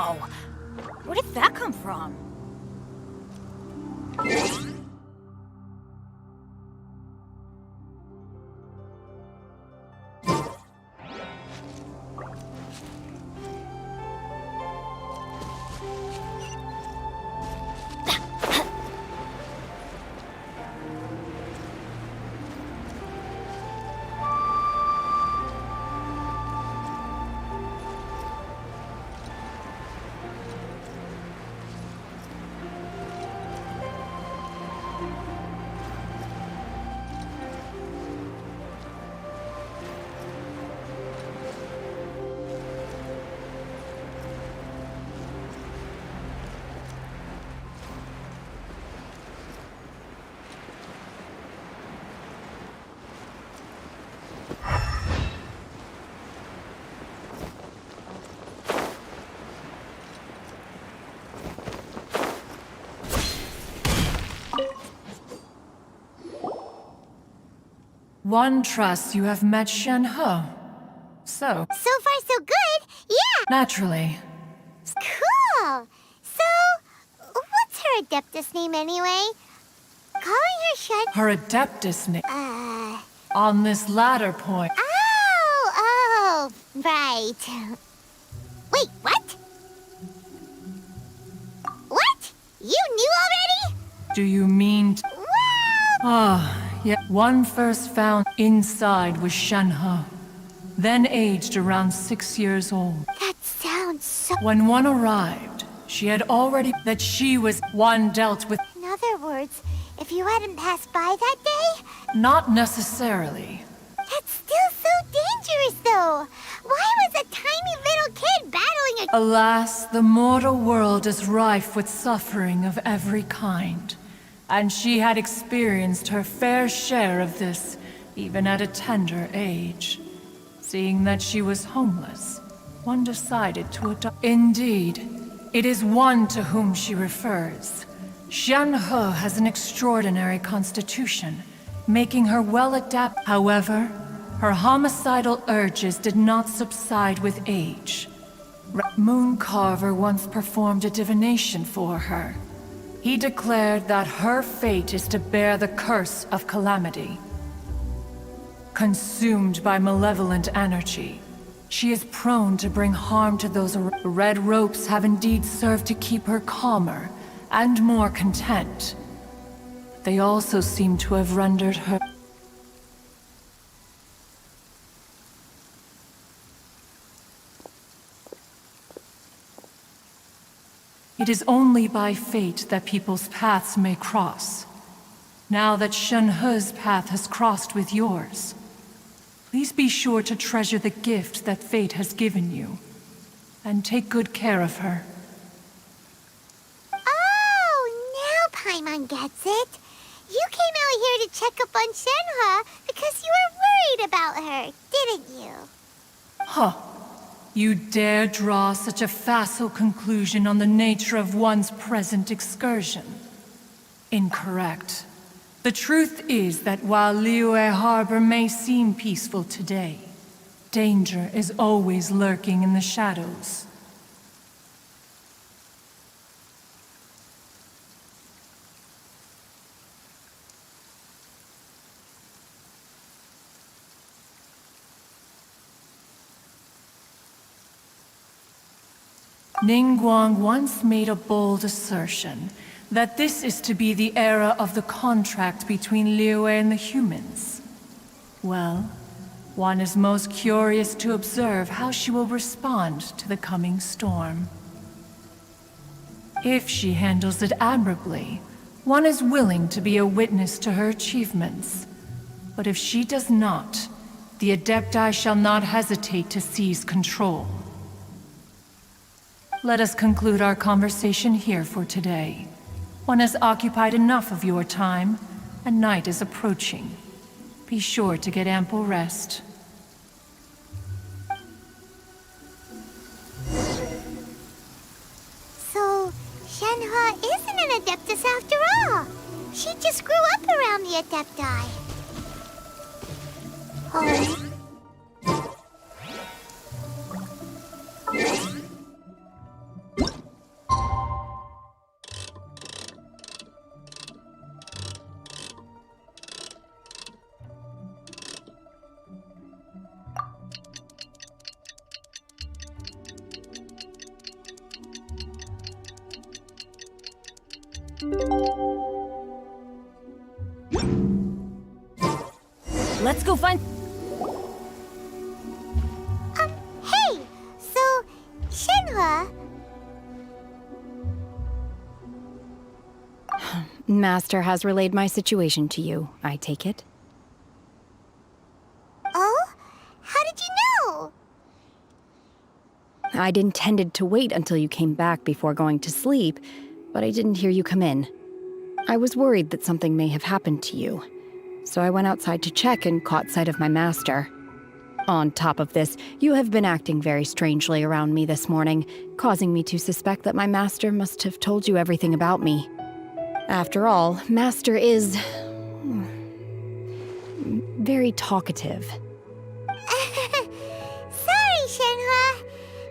Whoa! Where did that come from? One trusts you have met Shen-He. So far, so good. Yeah. naturally. Cool. So, what's her Adeptus name anyway? Calling her Shen... Her Adeptus name. On this latter point. Oh, right. Wait, what? What? You knew already? Do you mean... Well... Yet one first found inside was Shen-He, then aged around 6 years old. That sounds so... When one arrived, she had already... that she was one dealt with... In other words, if you hadn't passed by that day... Not necessarily. That's still so dangerous, though. Why was a tiny little kid battling a... Alas, the mortal world is rife with suffering of every kind. And she had experienced her fair share of this, even at a tender age. Seeing that she was homeless, one decided to adopt... Indeed, it is one to whom she refers. Shen-He has an extraordinary constitution, making her well adapted. However, her homicidal urges did not subside with age. Mooncarver once performed a divination for her. He declared that her fate is to bear the curse of calamity. Consumed by malevolent energy, she is prone to bring harm to those around. The red ropes have indeed served to keep her calmer and more content. They also seem to have rendered her... It is only by fate that people's paths may cross. Now that Shen-He's path has crossed with yours, please be sure to treasure the gift that fate has given you, and take good care of her. Oh, now Paimon gets it. You came out here to check up on Shen-He because you were worried about her, didn't you? Huh. You dare draw such a facile conclusion on the nature of one's present excursion? Incorrect. The truth is that while Liyue Harbor may seem peaceful today, danger is always lurking in the shadows. Ningguang once made a bold assertion that this is to be the era of the contract between Liyue and the humans. Well, one is most curious to observe how she will respond to the coming storm. If she handles it admirably, one is willing to be a witness to her achievements. But if she does not, the Adepti shall not hesitate to seize control. Let us conclude our conversation here for today. One has occupied enough of your time, and night is approaching. Be sure to get ample rest. So, Shen-He isn't an Adeptus after all. She just grew up around the Adepti. Oh. Let's go find... Hey! So, Shenhua... Master has relayed my situation to you, I take it? Oh? How did you know? I'd intended to wait until you came back before going to sleep, but I didn't hear you come in. I was worried that something may have happened to you, so I went outside to check and caught sight of my master. On top of this, you have been acting very strangely around me this morning, causing me to suspect that my master must have told you everything about me. After all, Master is... very talkative. Sorry, Shenhua.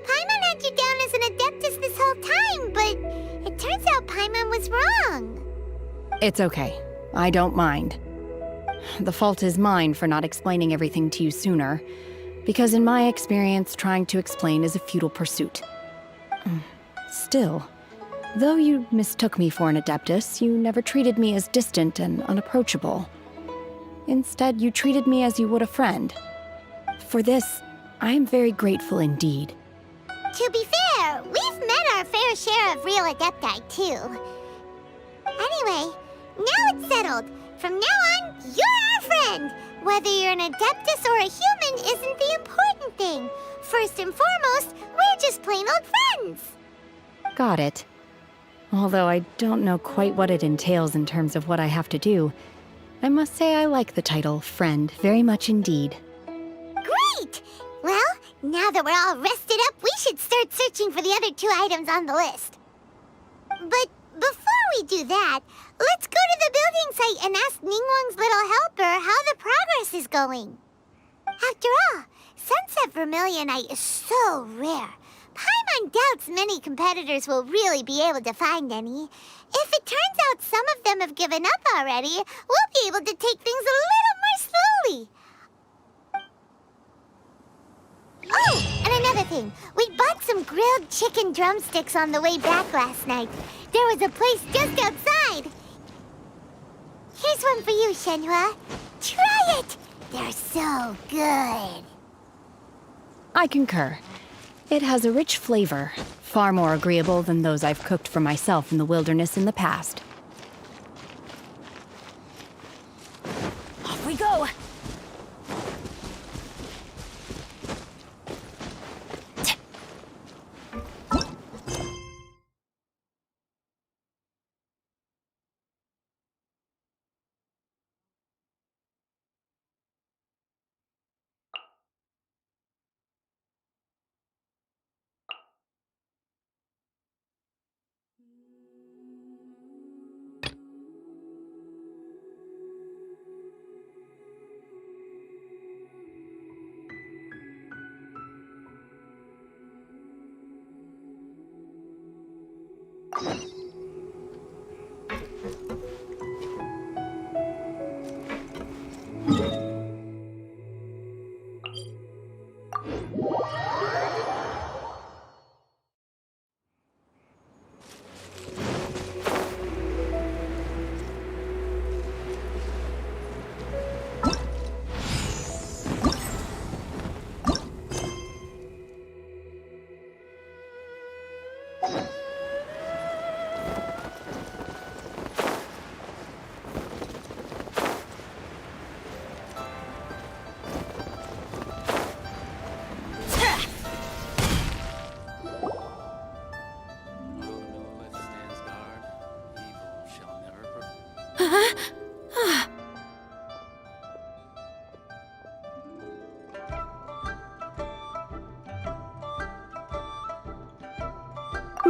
Paimon had you down as an Adeptus this whole time, but it turns out Paimon was wrong. It's okay. I don't mind. The fault is mine for not explaining everything to you sooner, because in my experience, trying to explain is a futile pursuit. Still, though you mistook me for an Adeptus, you never treated me as distant and unapproachable. Instead, you treated me as you would a friend. For this, I am very grateful indeed. To be fair, we've met our fair share of real Adepti, too. Anyway, now it's settled. From now on, you're our friend. Whether you're an Adeptus or a human isn't the important thing. First and foremost, we're just plain old friends. Got it. Although I don't know quite what it entails in terms of what I have to do, I must say I like the title friend very much indeed. Great! Well, now that we're all rested up, we should start searching for the other 2 items on the list. But before we do that, let's go to the building site and ask Ningguang's little helper how the progress is going. After all, Sunset Vermilionite is so rare. Paimon doubts many competitors will really be able to find any. If it turns out some of them have given up already, we'll be able to take things a little more slowly. Oh, and another thing. We bought some grilled chicken drumsticks on the way back last night. There was a place just outside. Here's one for you, Shenhua. Try it! They're so good. I concur. It has a rich flavor, far more agreeable than those I've cooked for myself in the wilderness in the past. Off we go!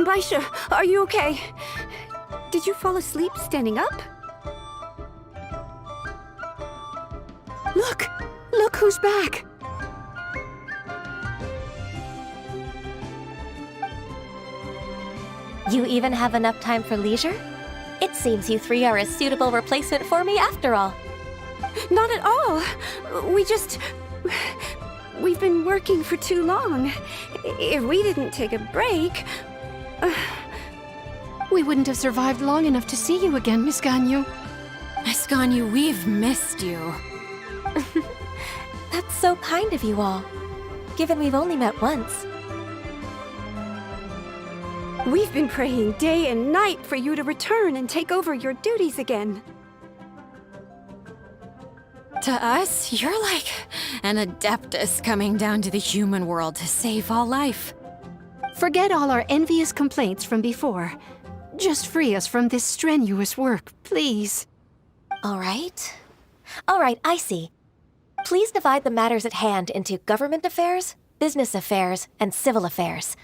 Baisha, are you okay? Did you fall asleep standing up? Look! Look who's back! You even have enough time for leisure? It seems you 3 are a suitable replacement for me after all. Not at all. We've been working for too long. If we didn't take a break... We wouldn't have survived long enough to see you again, Miss Ganyu. Miss Ganyu, we've missed you. That's so kind of you all, given we've only met once. We've been praying day and night for you to return and take over your duties again. To us, you're like an adeptus coming down to the human world to save all life. Forget all our envious complaints from before. Just free us from this strenuous work, please. All right, I see. Please divide the matters at hand into government affairs, business affairs, and civil affairs.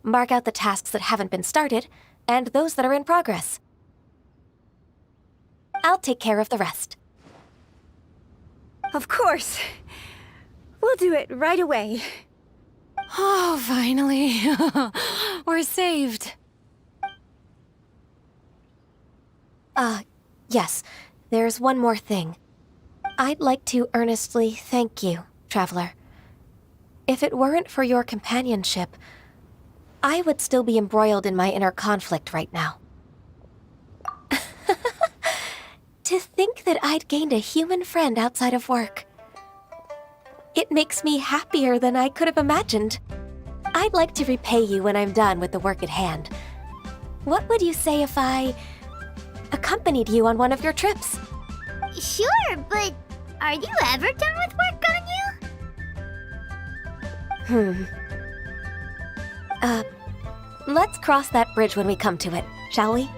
Mark out the tasks that haven't been started, and those that are in progress. I'll take care of the rest. Of course. We'll do it right away. Oh, finally. We're saved. Yes, there's one more thing. I'd like to earnestly thank you, Traveler. If it weren't for your companionship, I would still be embroiled in my inner conflict right now. To think that I'd gained a human friend outside of work. It makes me happier than I could have imagined. I'd like to repay you when I'm done with the work at hand. What would you say if I accompanied you on one of your trips? Sure, but are you ever done with work on you? Let's cross that bridge when we come to it, shall we?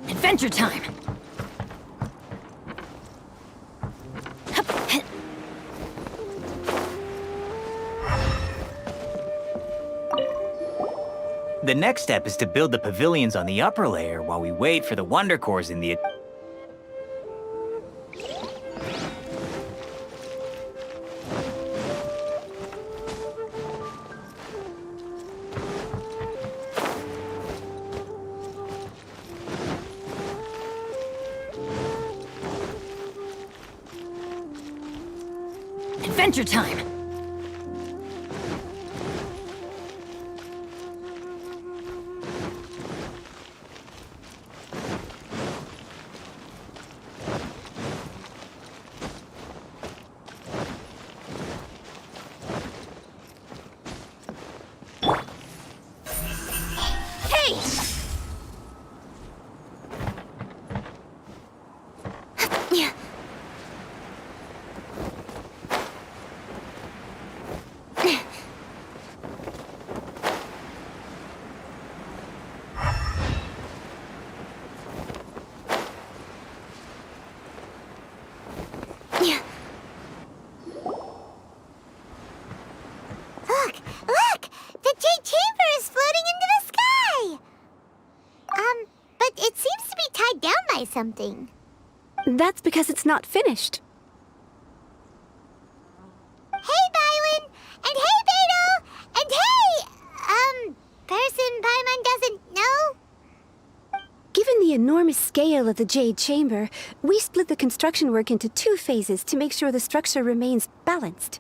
Adventure time! The next step is to build the pavilions on the upper layer while we wait for the wonder cores in the... Adventure time! Look! The Jade Chamber is floating into the sky! But it seems to be tied down by something. That's because it's not finished. Hey, Bywin! And hey, Beto! And hey, person Paimon doesn't know? Given the enormous scale of the Jade Chamber, we split the construction work into 2 phases to make sure the structure remains balanced.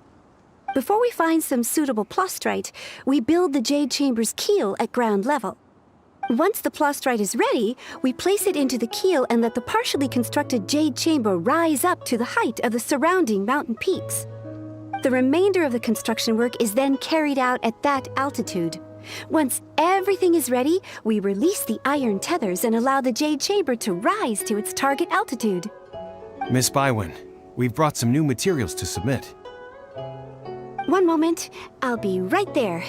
Before we find some suitable plastrite, we build the Jade Chamber's keel at ground level. Once the plastrite is ready, we place it into the keel and let the partially constructed Jade Chamber rise up to the height of the surrounding mountain peaks. The remainder of the construction work is then carried out at that altitude. Once everything is ready, we release the iron tethers and allow the Jade Chamber to rise to its target altitude. Miss Bywin, We've brought some new materials to submit. One moment, I'll be right there.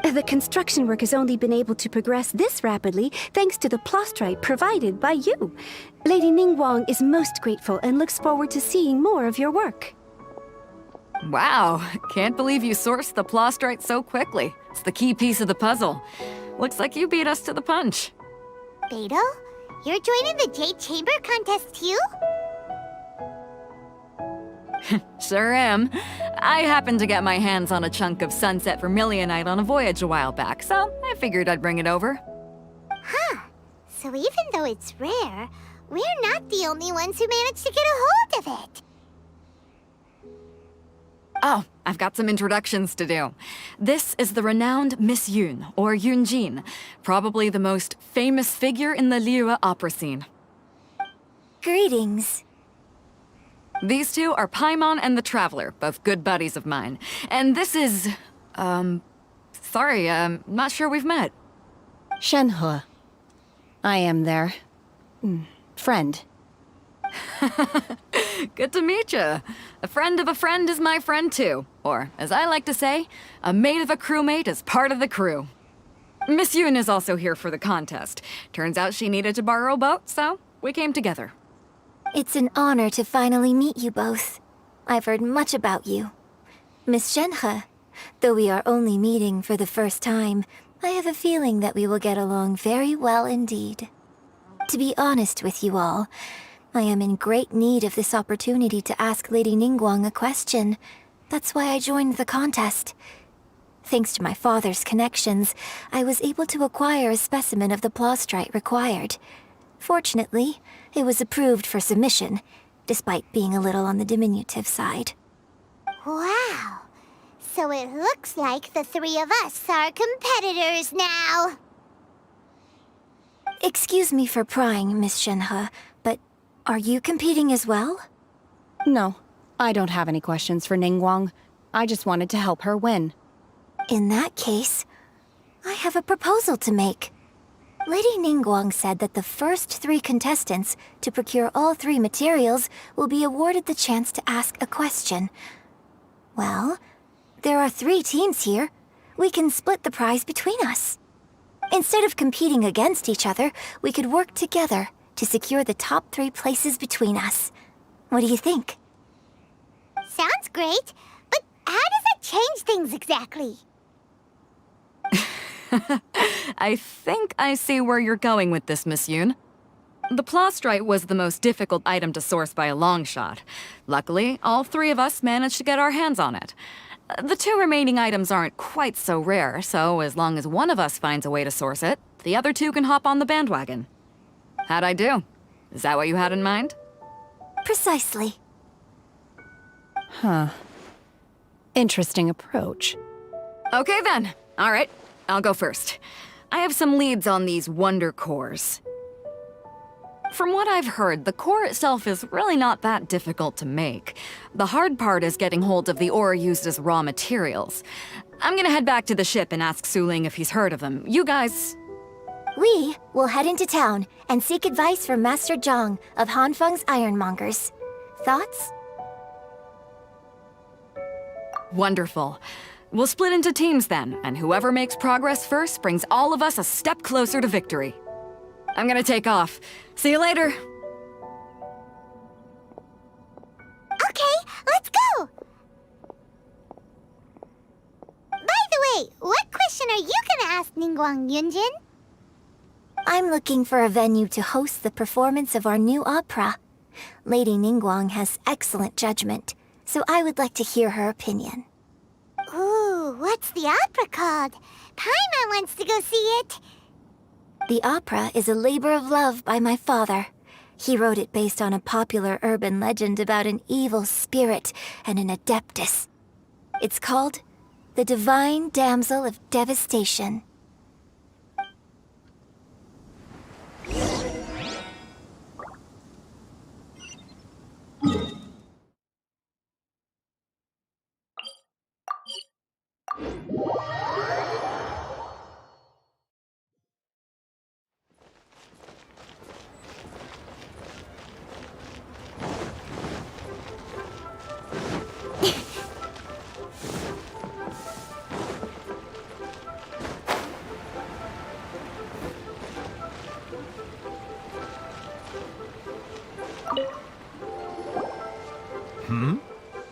The construction work has only been able to progress this rapidly thanks to the plastrite provided by you. Lady Ningguang is most grateful and looks forward to seeing more of your work. Wow, can't believe you sourced the plastrite so quickly. It's the key piece of the puzzle. Looks like you beat us to the punch. Beidou, you're joining the Jade Chamber contest too? Sure am. I happened to get my hands on a chunk of sunset vermilionite on a voyage a while back, so I figured I'd bring it over. Huh. So even though it's rare, we're not the only ones who managed to get a hold of it. Oh, I've got some introductions to do. This is the renowned Miss Yun, or Yunjin, probably the most famous figure in the Liyue opera scene. Greetings. These two are Paimon and the Traveler, both good buddies of mine. And this is... sorry, not sure we've met. Shenhe. I am their... friend. Good to meet you. A friend of a friend is my friend too. Or, as I like to say, a mate of a crewmate is part of the crew. Miss Yun is also here for the contest. Turns out she needed to borrow a boat, so we came together. It's an honor to finally meet you both. I've heard much about you. Miss Shenhe, though we are only meeting for the first time, I have a feeling that we will get along very well indeed. To be honest with you all, I am in great need of this opportunity to ask Lady Ningguang a question. That's why I joined the contest. Thanks to my father's connections, I was able to acquire a specimen of the plastrite required. Fortunately, it was approved for submission, despite being a little on the diminutive side. Wow. So it looks like the three of us are competitors now. Excuse me for prying, Miss Shenhe, but are you competing as well? No, I don't have any questions for Ningguang. I just wanted to help her win. In that case, I have a proposal to make. Lady Ningguang said that the first 3 contestants to procure all 3 materials will be awarded the chance to ask a question. Well, there are 3 teams here. We can split the prize between us. Instead of competing against each other, we could work together to secure the top 3 places between us. What do you think? Sounds great, but how does that change things exactly? I think I see where you're going with this, Miss Yun. The plastrite was the most difficult item to source by a long shot. Luckily, all 3 of us managed to get our hands on it. The 2 remaining items aren't quite so rare, so as long as one of us finds a way to source it, the other 2 can hop on the bandwagon. How'd I do? Is that what you had in mind? Precisely. Huh. Interesting approach. Okay then. All right, I'll go first. I have some leads on these wonder cores. From what I've heard, the core itself is really not that difficult to make. The hard part is getting hold of the ore used as raw materials. I'm gonna head back to the ship and ask Suling if he's heard of them. You guys... We will head into town and seek advice from Master Zhang of Hanfeng's Ironmongers. Thoughts? Wonderful. We'll split into teams then, and whoever makes progress first brings all of us a step closer to victory. I'm gonna take off. See you later! Okay, let's go! By the way, what question are you gonna ask Ningguang Yunjin? I'm looking for a venue to host the performance of our new opera. Lady Ningguang has excellent judgment, so I would like to hear her opinion. Ooh, what's the opera called? Paimon wants to go see it. The opera is a labor of love by my father. He wrote it based on a popular urban legend about an evil spirit and an adeptus. It's called The Divine Damsel of Devastation.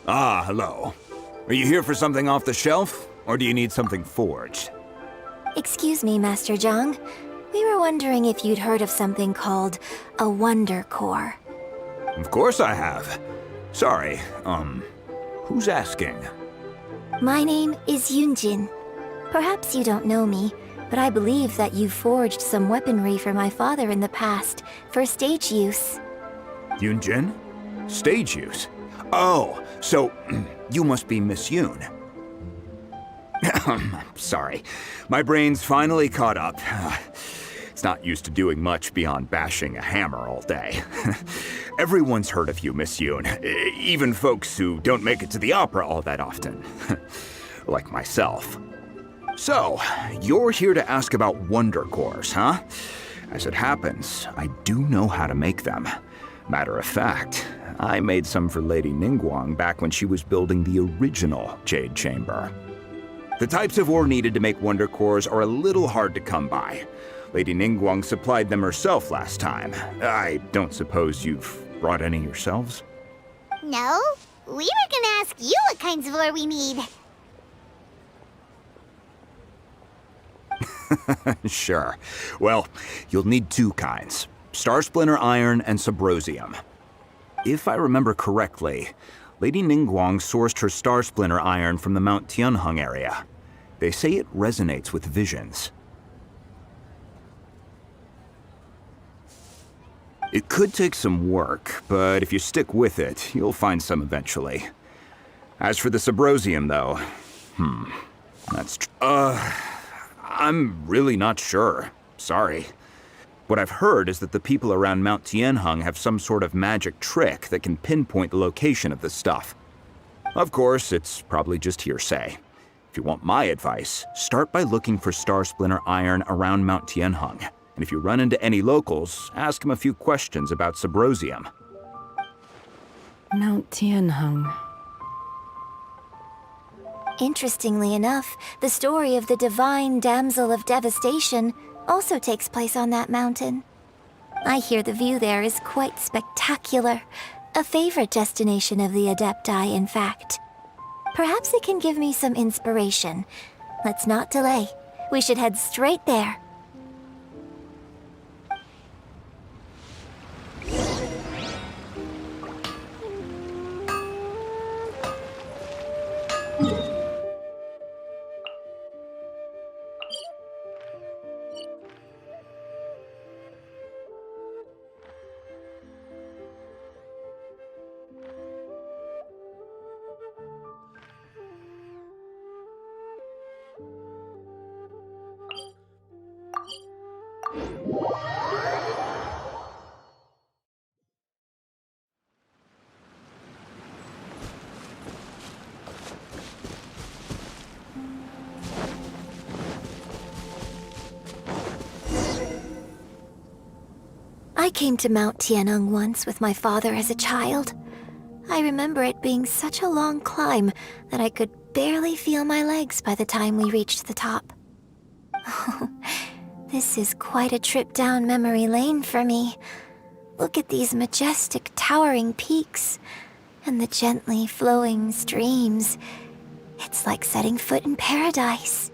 Ah, hello. Are you here for something off the shelf, or do you need something forged? Excuse me, Master Zhang. We were wondering if you'd heard of something called a Wonder Core. Of course I have. Sorry, who's asking? My name is Yunjin. Perhaps you don't know me, but I believe that you forged some weaponry for my father in the past for stage use. Yunjin? Stage use? Oh, so you must be Miss Yoon. Sorry, my brain's finally caught up. It's not used to doing much beyond bashing a hammer all day. Everyone's heard of you, Miss Yoon, even folks who don't make it to the opera all that often. Like myself. So, you're here to ask about Wonder Cores, huh? As it happens, I do know how to make them. Matter of fact, I made some for Lady Ningguang back when she was building the original Jade Chamber. The types of ore needed to make Wonder Cores are a little hard to come by. Lady Ningguang supplied them herself last time. I don't suppose you've brought any yourselves? No, we were gonna ask you what kinds of ore we need. Sure. Well, you'll need two kinds. Star Splinter Iron and Subrosium. If I remember correctly, Lady Ningguang sourced her Star Splinter Iron from the Mount Tianheng area. They say it resonates with visions. It could take some work, but if you stick with it, you'll find some eventually. As for the Subrosium, though, I'm really not sure. Sorry. What I've heard is that the people around Mount Tianheng have some sort of magic trick that can pinpoint the location of this stuff. Of course, it's probably just hearsay. If you want my advice, start by looking for Star Splinter Iron around Mount Tianheng. And if you run into any locals, ask them a few questions about Subrosium. Mount Tianheng. Interestingly enough, the story of the divine damsel of devastation also takes place on that mountain. I hear the view there is quite spectacular. A favorite destination of the Adepti, in fact. Perhaps it can give me some inspiration. Let's not delay. We should head straight there. I came to Mount Tianheng once with my father as a child. I remember it being such a long climb that I could barely feel my legs by the time we reached the top. This is quite a trip down memory lane for me. Look at these majestic towering peaks and the gently flowing streams. It's like setting foot in paradise.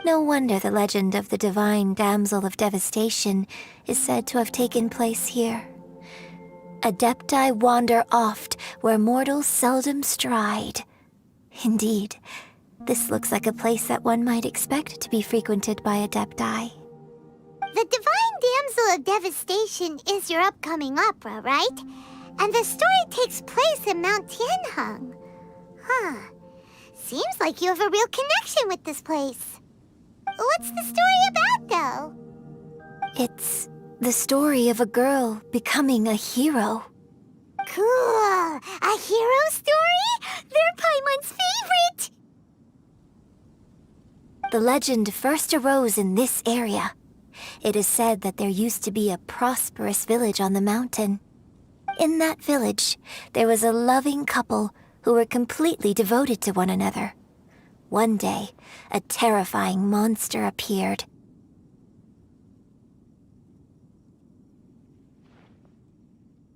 No wonder the legend of the divine damsel of devastation is said to have taken place here. Adepti wander oft where mortals seldom stride. Indeed, this looks like a place that one might expect to be frequented by Adepti. The divine damsel of devastation is your upcoming opera, right? And the story takes place in Mount Tianheng. Huh. Seems like you have a real connection with this place. What's the story about, though? It's the story of a girl becoming a hero. Cool! A hero story? They're Paimon's favorite! The legend first arose in this area. It is said that there used to be a prosperous village on the mountain. In that village, there was a loving couple who were completely devoted to one another. One day, a terrifying monster appeared.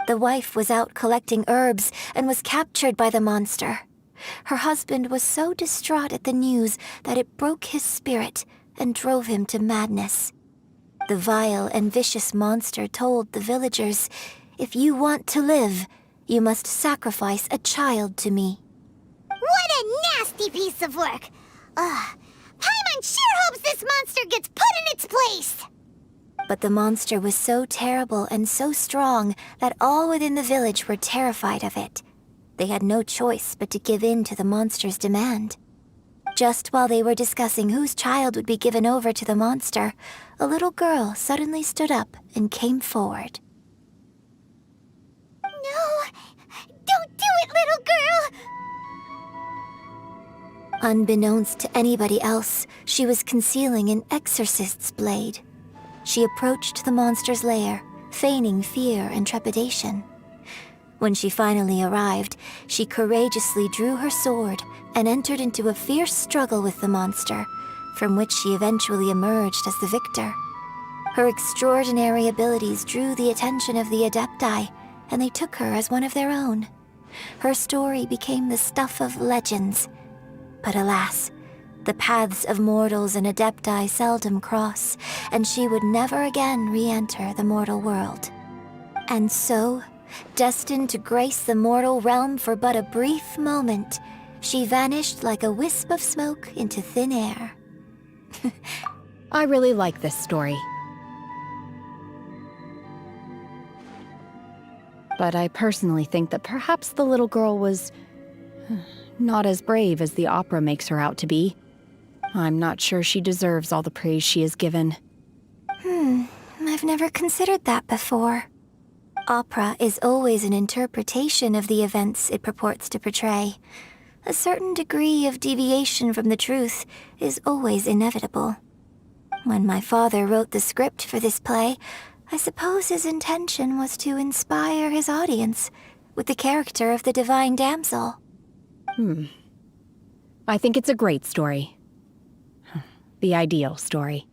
The wife was out collecting herbs and was captured by the monster. Her husband was so distraught at the news that it broke his spirit and drove him to madness. The vile and vicious monster told the villagers, "If you want to live, you must sacrifice a child to me." What a nasty piece of work! Paimon sure hopes this monster gets put in its place! But the monster was so terrible and so strong that all within the village were terrified of it. They had no choice but to give in to the monster's demand. Just while they were discussing whose child would be given over to the monster, a little girl suddenly stood up and came forward. No! Don't do it, little girl! Unbeknownst to anybody else, she was concealing an exorcist's blade. She approached the monster's lair, feigning fear and trepidation. When she finally arrived, she courageously drew her sword and entered into a fierce struggle with the monster, from which she eventually emerged as the victor. Her extraordinary abilities drew the attention of the Adepti, and they took her as one of their own. Her story became the stuff of legends. But alas, the paths of mortals and Adepti seldom cross, and she would never again re-enter the mortal world. And so, destined to grace the mortal realm for but a brief moment, she vanished like a wisp of smoke into thin air. I really like this story. But I personally think that perhaps the little girl was not as brave as the opera makes her out to be. I'm not sure she deserves all the praise she is given. I've never considered that before. Opera is always an interpretation of the events it purports to portray. A certain degree of deviation from the truth is always inevitable. When my father wrote the script for this play, I suppose his intention was to inspire his audience with the character of the divine damsel. I think it's a great story. The ideal story.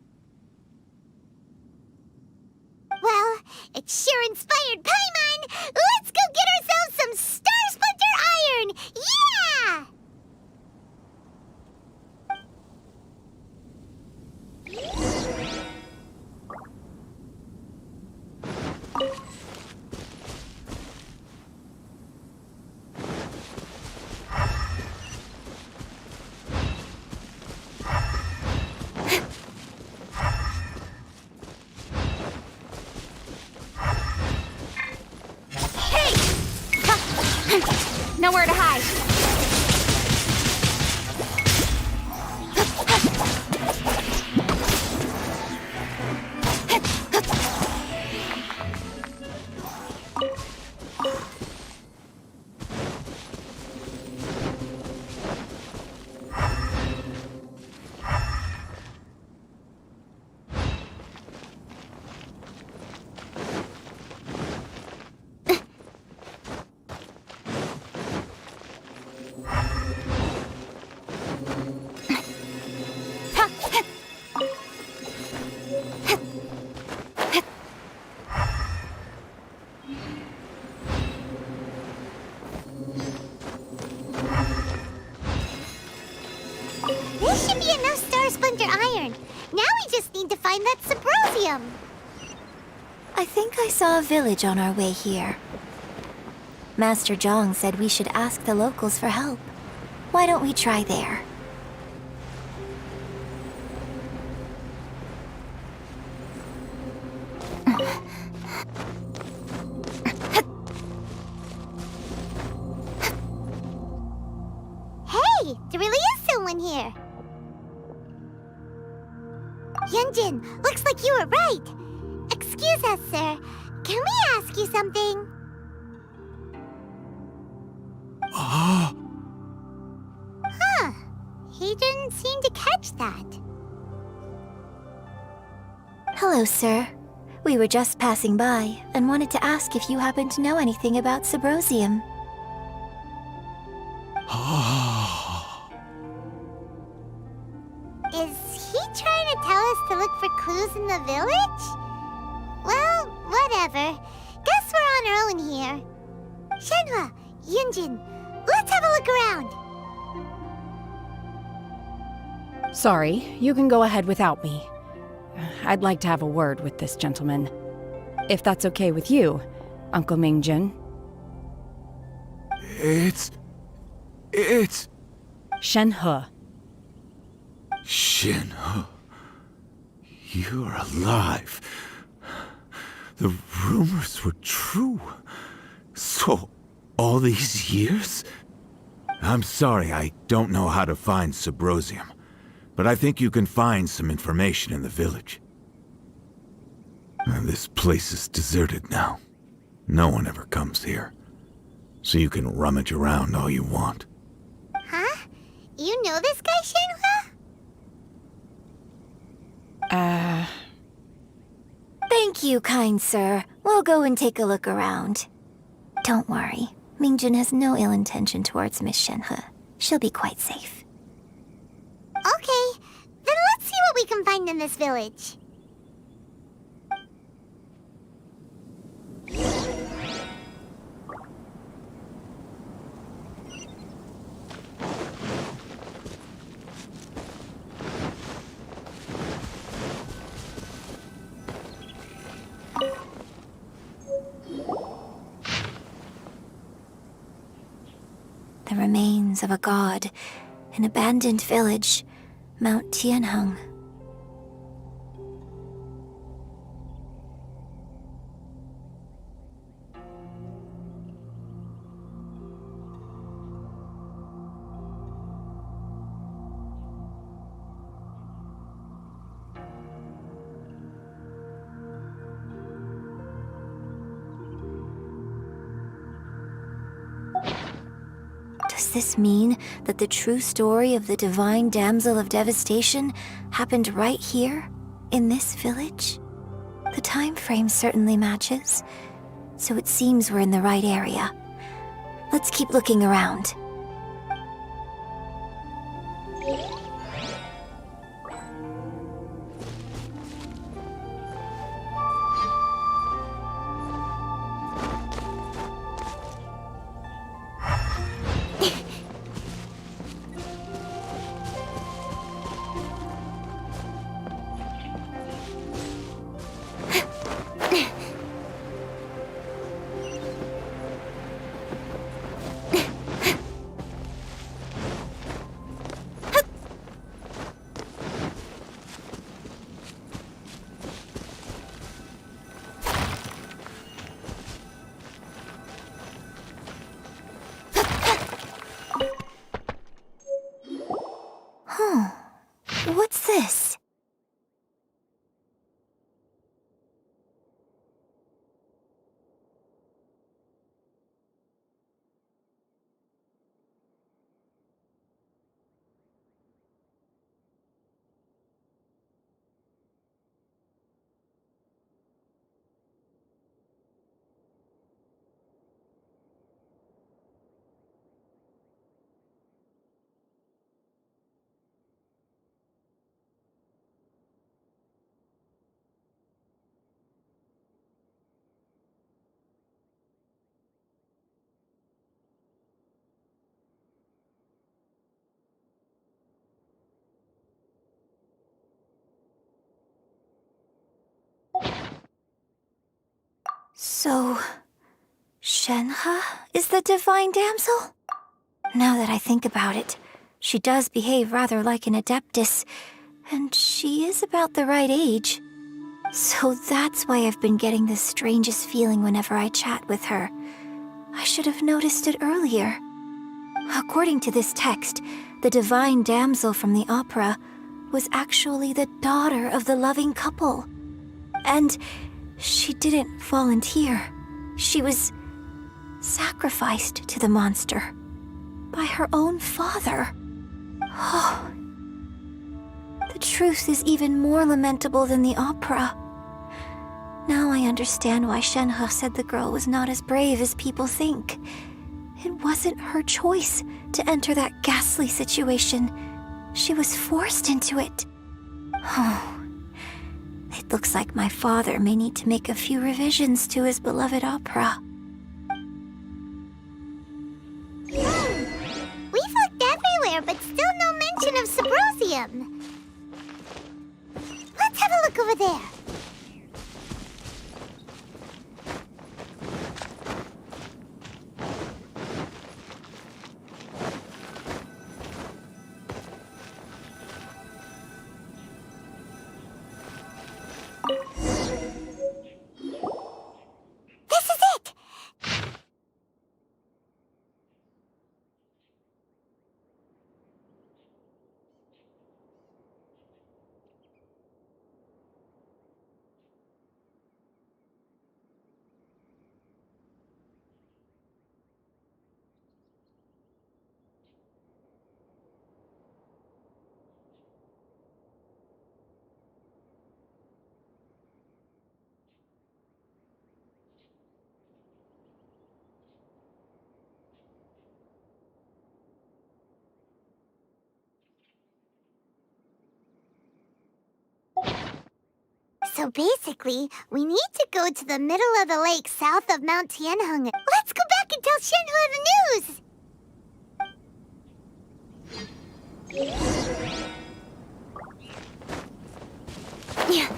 Well, it sure inspired Paimon! Let's go get ourselves some Star Splinter Iron! Yeah! Nowhere to hide. This should be enough Star Splinter Iron. Now we just need to find that Subrosium. I think I saw a village on our way here. Master Zhang said we should ask the locals for help. Why don't we try there? Hey, there really is someone here. Yunjin, looks like you were right. Excuse us, sir. Can we ask you something? Huh. He didn't seem to catch that. Hello, sir. We were just passing by and wanted to ask if you happen to know anything about Subrosium. Is he trying to tell us to look for clues in the village? Well, whatever. Guess we're on our our own here. Shenhua, Yunjin, let's have a look around. Sorry, you can go ahead without me. I'd like to have a word with this gentleman. If that's okay with you, Uncle Mingjin. It's... Shenhe. Shenhe. You're alive. The rumors were true. So, all these years? I'm sorry, I don't know how to find Subrosium, but I think you can find some information in the village. This place is deserted now. No one ever comes here. So you can rummage around all you want. Huh? You know this guy, Shenhua? Thank you, kind sir. We'll go and take a look around. Don't worry. Mingjin has no ill intention towards Miss Shenhe. She'll be quite safe. Okay, then let's see what we can find in this village. The remains of a god, an abandoned village, Mount Tianheng. Does this mean that the true story of the divine damsel of devastation happened right here, in this village? The time frame certainly matches, so it seems we're in the right area. Let's keep looking around. What's this? So, Shenhe is the divine damsel? Now that I think about it, she does behave rather like an adeptus, and she is about the right age. So that's why I've been getting the strangest feeling whenever I chat with her. I should have noticed it earlier. According to this text, the divine damsel from the opera was actually the daughter of the loving couple. And she didn't volunteer. She was sacrificed to the monster by her own father. Oh, the truth is even more lamentable than the opera. Now I understand why Shenhe said the girl was not as brave as people think. It wasn't her choice to enter that ghastly situation. She was forced into it. Oh. It looks like my father may need to make a few revisions to his beloved opera. museum. Let's have a look over there. This is it! So basically, we need to go to the middle of the lake south of Mount Tianheng. Let's go back and tell Shenhua the news! Yeah.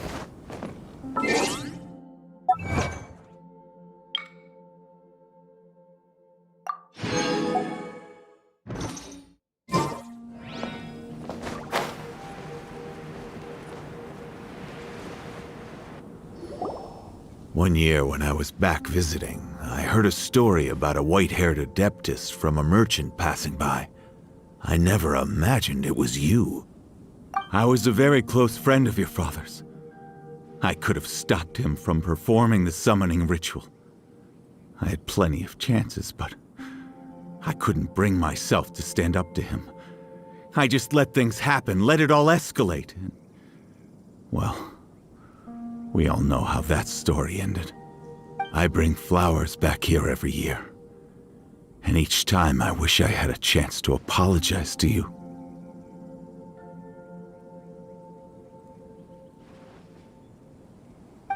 1 year when I was back visiting, I heard a story about a white-haired adeptus from a merchant passing by. I never imagined it was you. I was a very close friend of your father's. I could have stopped him from performing the summoning ritual. I had plenty of chances, but I couldn't bring myself to stand up to him. I just let things happen, let it all escalate. Well, we all know how that story ended. I bring flowers back here every year. And each time I wish I had a chance to apologize to you.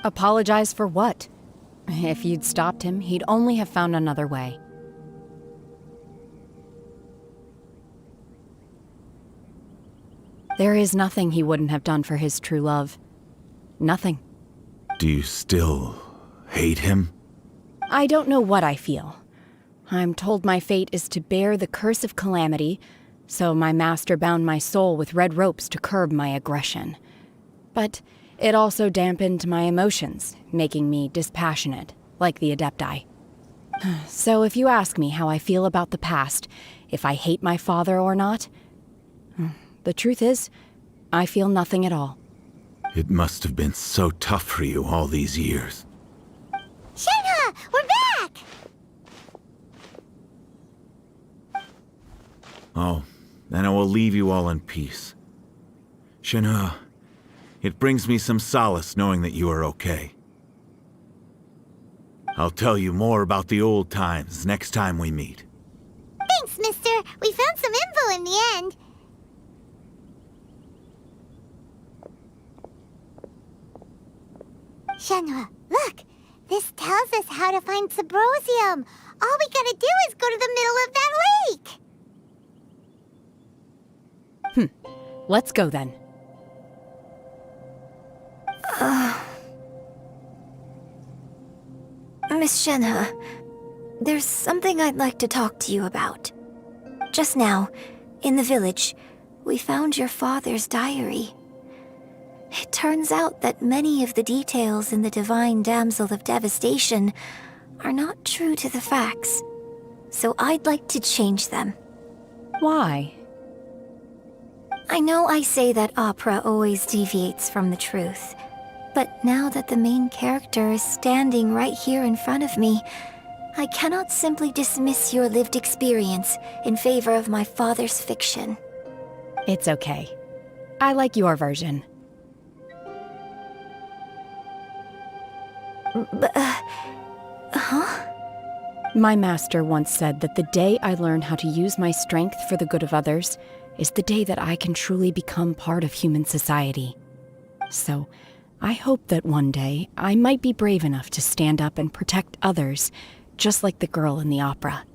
Apologize for what? If you'd stopped him, he'd only have found another way. There is nothing he wouldn't have done for his true love. Nothing. Do you still hate him? I don't know what I feel. I'm told my fate is to bear the curse of calamity, so my master bound my soul with red ropes to curb my aggression. But it also dampened my emotions, making me dispassionate, like the Adepti. So if you ask me how I feel about the past, if I hate my father or not, the truth is, I feel nothing at all. It must have been so tough for you all these years. Shenhua, we're back! Oh, then I will leave you all in peace. Shenhua, it brings me some solace knowing that you are okay. I'll tell you more about the old times next time we meet. Thanks, mister. We found some info in the end. Shenhua, look! This tells us how to find Symbrozium. All we gotta do is go to the middle of that lake! Let's go then. Miss Shenhua, there's something I'd like to talk to you about. Just now, in the village, we found your father's diary. It turns out that many of the details in the Divine Damsel of Devastation are not true to the facts. So I'd like to change them. Why? I know I say that opera always deviates from the truth, but now that the main character is standing right here in front of me, I cannot simply dismiss your lived experience in favor of my father's fiction. It's okay. I like your version. My master once said that the day I learn how to use my strength for the good of others is the day that I can truly become part of human society. So, I hope that one day I might be brave enough to stand up and protect others, just like the girl in the opera.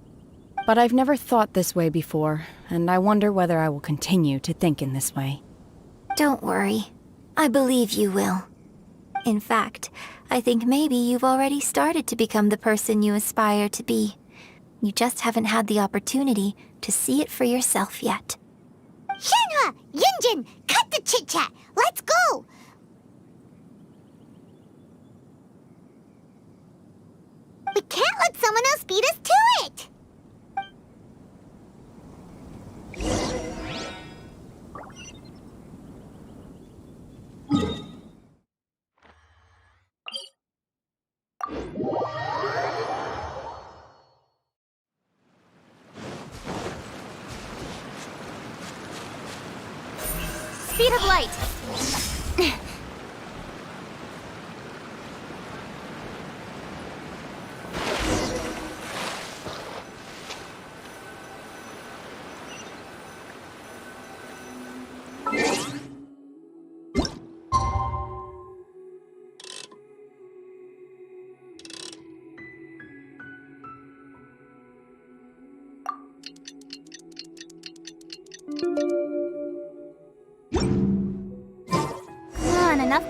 But I've never thought this way before, and I wonder whether I will continue to think in this way. Don't worry. I believe you will. In fact, I think maybe you've already started to become the person you aspire to be. You just haven't had the opportunity to see it for yourself yet. Shenhua! Yunjin! Cut the chit-chat! Let's go! We can't let someone else beat us to it! Speed of light! Come on, enough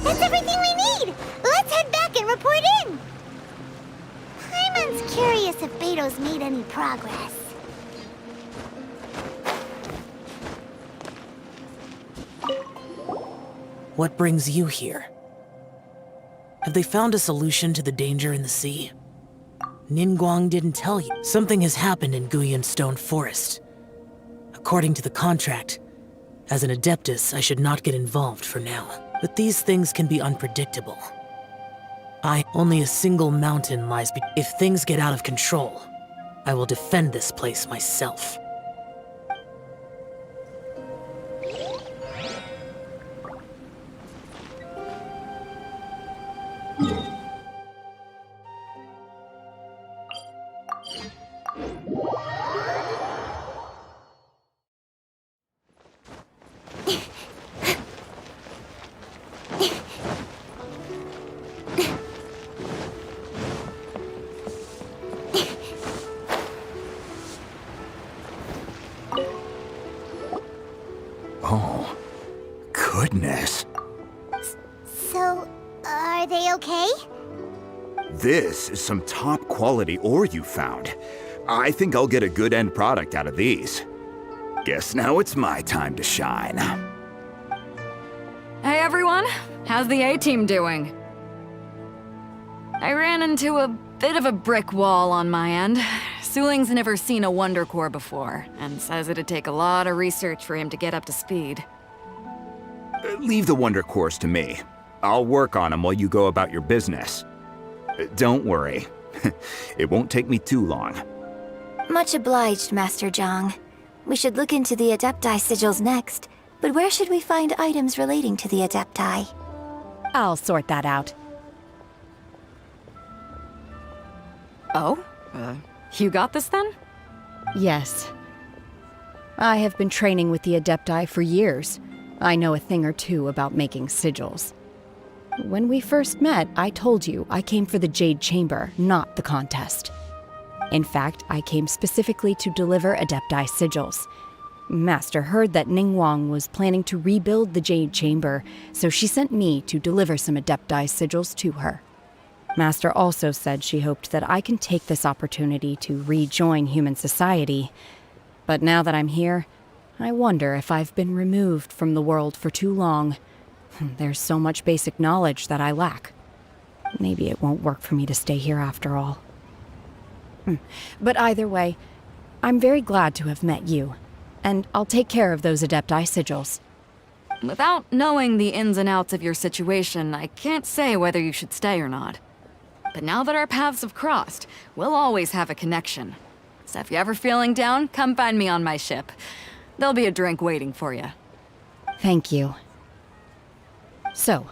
That's everything we need! Let's head back and report in! Paimon's curious if Beto's made any progress. What brings you here? Have they found a solution to the danger in the sea? Ningguang didn't tell you. Something has happened in Guyan Stone Forest. According to the contract, as an Adeptus, I should not get involved for now. But these things can be unpredictable. Only a single mountain lies If things get out of control, I will defend this place myself. Oh, goodness. So, are they okay? This is some top-quality ore you found. I think I'll get a good end product out of these. Guess now it's my time to shine. Hey everyone, how's the A-team doing? I ran into a bit of a brick wall on my end. Suling's never seen a Wonder Core before, and says it'd take a lot of research for him to get up to speed. Leave the Wonder Cores to me. I'll work on them while you go about your business. Don't worry. It won't take me too long. Much obliged, Master Zhang. We should look into the Adepti sigils next, but where should we find items relating to the Adepti? I'll sort that out. Oh? You got this then? Yes. I have been training with the Adepti for years. I know a thing or two about making sigils. When we first met, I told you I came for the Jade Chamber, not the contest. In fact, I came specifically to deliver Adepti sigils. Master heard that Ningguang was planning to rebuild the Jade Chamber, so she sent me to deliver some Adepti sigils to her. Master also said she hoped that I can take this opportunity to rejoin human society. But now that I'm here, I wonder if I've been removed from the world for too long. There's so much basic knowledge that I lack. Maybe it won't work for me to stay here after all. But either way, I'm very glad to have met you. And I'll take care of those Adepti sigils. Without knowing the ins and outs of your situation, I can't say whether you should stay or not. But now that our paths have crossed, we'll always have a connection. So if you're ever feeling down, come find me on my ship. There'll be a drink waiting for you. Thank you. So,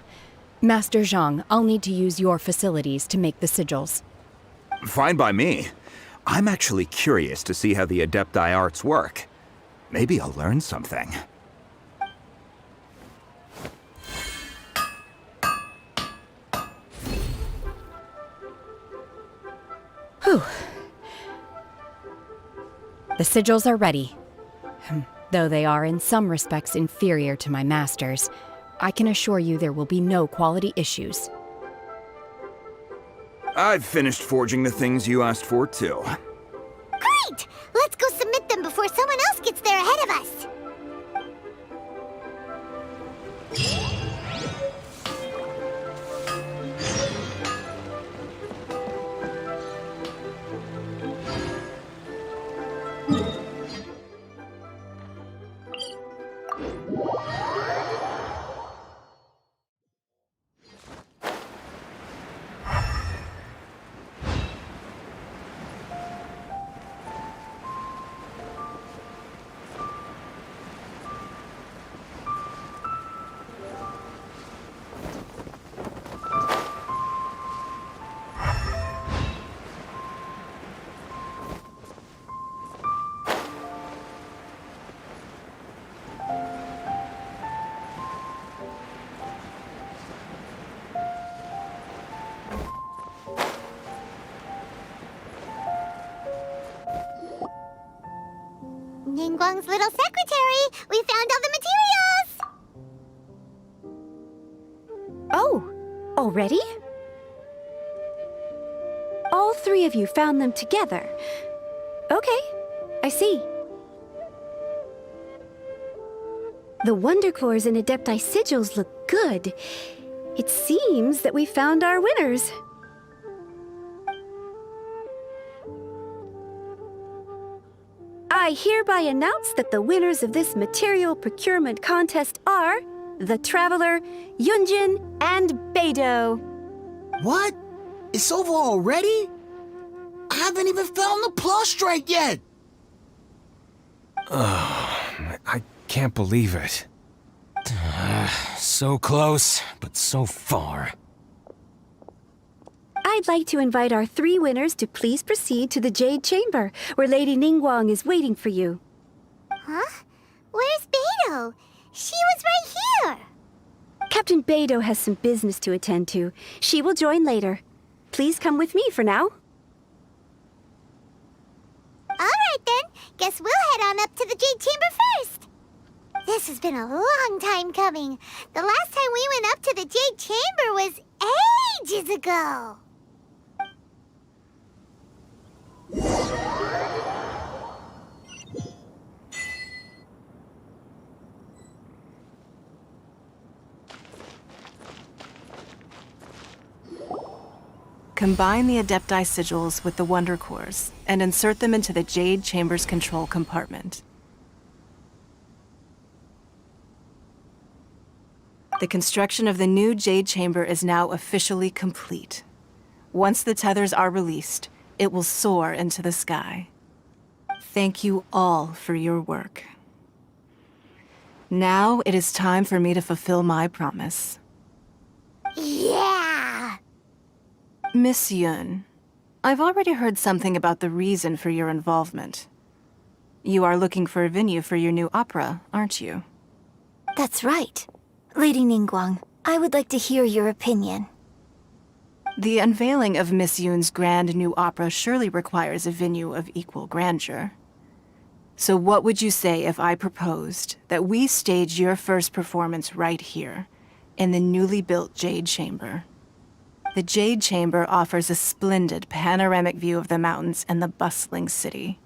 Master Zhang, I'll need to use your facilities to make the sigils. Fine by me. I'm actually curious to see how the Adepti arts work. Maybe I'll learn something. Whew. The sigils are ready. Though they are in some respects inferior to my master's, I can assure you there will be no quality issues. I've finished forging the things you asked for, too. Great! Let's go submit them before someone else gets there ahead of us. Ningguang's little secretary! We found all the materials! Oh, already? All three of you found them together. Okay, I see. The Wonder Cores and Adepti sigils look good. It seems that we found our winners. I hereby announce that the winners of this material procurement contest are the Traveler, Yunjin, and Beidou. What? It's over already? I haven't even found the Plustrite yet! I can't believe it. So close, but so far. I'd like to invite our three winners to please proceed to the Jade Chamber, where Lady Ningguang is waiting for you. Huh? Where's Beidou? She was right here! Captain Beidou has some business to attend to. She will join later. Please come with me for now. Alright then, guess we'll head on up to the Jade Chamber first. This has been a long time coming. The last time we went up to the Jade Chamber was ages ago. Combine the Adepti sigils with the Wonder Cores and insert them into the Jade Chamber's control compartment. The construction of the new Jade Chamber is now officially complete. Once the tethers are released, it will soar into the sky. Thank you all for your work. Now it is time for me to fulfill my promise. Yeah! Miss Yun, I've already heard something about the reason for your involvement. You are looking for a venue for your new opera, aren't you? That's right. Lady Ningguang, I would like to hear your opinion. The unveiling of Miss Yun's grand new opera surely requires a venue of equal grandeur. So what would you say if I proposed that we stage your first performance right here, in the newly built Jade Chamber? The Jade Chamber offers a splendid panoramic view of the mountains and the bustling city.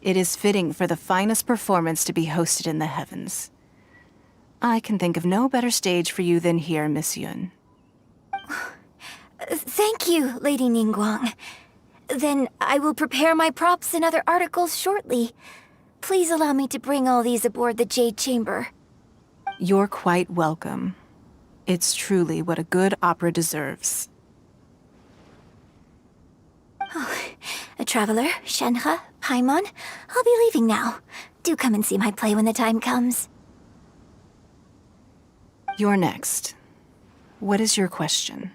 It is fitting for the finest performance to be hosted in the heavens. I can think of no better stage for you than here, Miss Yun. Thank you, Lady Ningguang. Then I will prepare my props and other articles shortly. Please allow me to bring all these aboard the Jade Chamber. You're quite welcome. It's truly what a good opera deserves. Oh, a traveler, Shenhe, Paimon, I'll be leaving now. Do come and see my play when the time comes. You're next. What is your question?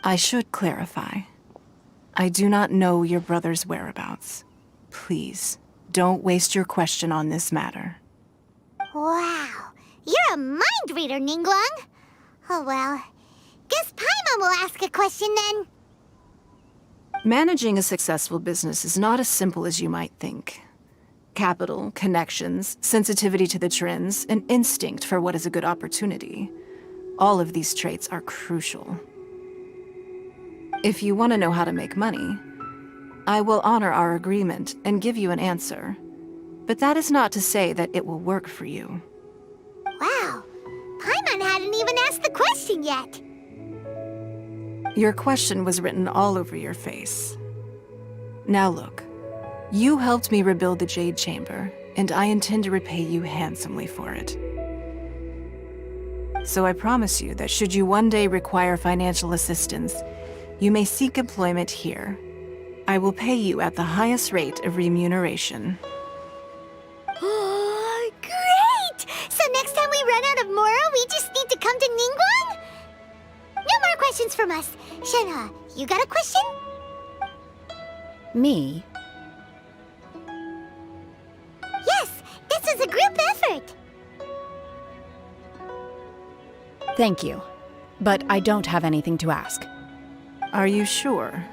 I should clarify. I do not know your brother's whereabouts. Please, don't waste your question on this matter. Wow, you're a mind reader, Ningguang. Oh well, guess Paimon will ask a question then. Managing a successful business is not as simple as you might think. Capital, connections, sensitivity to the trends, and instinct for what is a good opportunity. All of these traits are crucial. If you want to know how to make money, I will honor our agreement and give you an answer. But that is not to say that it will work for you. Wow, Paimon hadn't even asked the question yet. Your question was written all over your face. Now look, you helped me rebuild the Jade Chamber, and I intend to repay you handsomely for it. So I promise you that should you one day require financial assistance, you may seek employment here. I will pay you at the highest rate of remuneration. Oh, great! So next time we run out of Moro, we just need to come to Ningguang? No more questions from us. Shenhe, you got a question? Me? Yes, this is a group effort. Thank you. But I don't have anything to ask. Are you sure?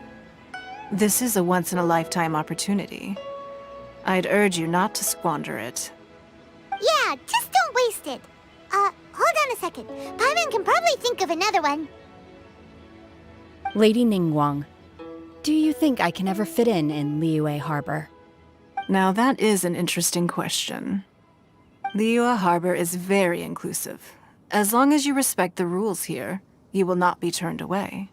This is a once-in-a-lifetime opportunity. I'd urge you not to squander it. Yeah, just don't waste it. Hold on a second. Paimon can probably think of another one. Lady Ningguang, do you think I can ever fit in Liyue Harbor? Now that is an interesting question. Liyue Harbor is very inclusive. As long as you respect the rules here, you will not be turned away.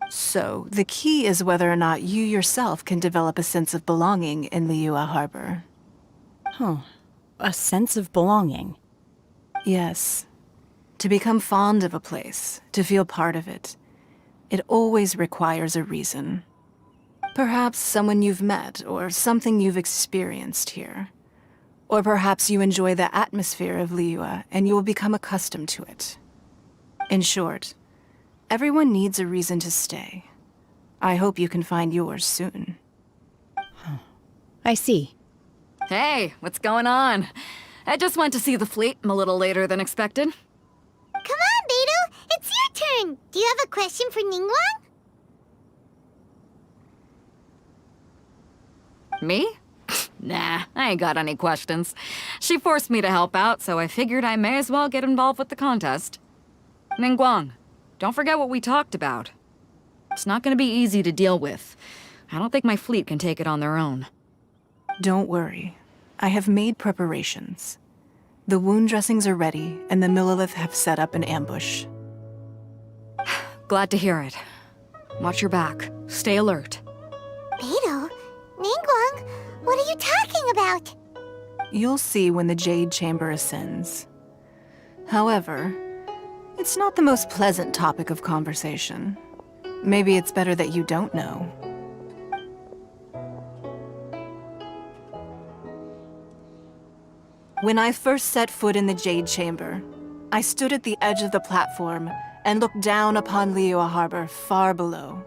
So, the key is whether or not you yourself can develop a sense of belonging in Liyue Harbor. Huh. A sense of belonging? Yes. To become fond of a place, to feel part of it, it always requires a reason. Perhaps someone you've met, or something you've experienced here. Or perhaps you enjoy the atmosphere of Liyue and you will become accustomed to it. In short, everyone needs a reason to stay. I hope you can find yours soon. I see. Hey, what's going on? I just went to see the fleet. I'm a little later than expected. Come on, Beidou! It's your turn! Do you have a question for Ningguang? Me? Nah, I ain't got any questions. She forced me to help out, so I figured I may as well get involved with the contest. Ningguang, don't forget what we talked about. It's not gonna be easy to deal with. I don't think my fleet can take it on their own. Don't worry. I have made preparations. The wound dressings are ready, and the Millelith have set up an ambush. Glad to hear it. Watch your back. Stay alert. Beidou? Ningguang? What are you talking about? You'll see when the Jade Chamber ascends. However, it's not the most pleasant topic of conversation. Maybe it's better that you don't know. When I first set foot in the Jade Chamber, I stood at the edge of the platform and looked down upon Liyue Harbor far below.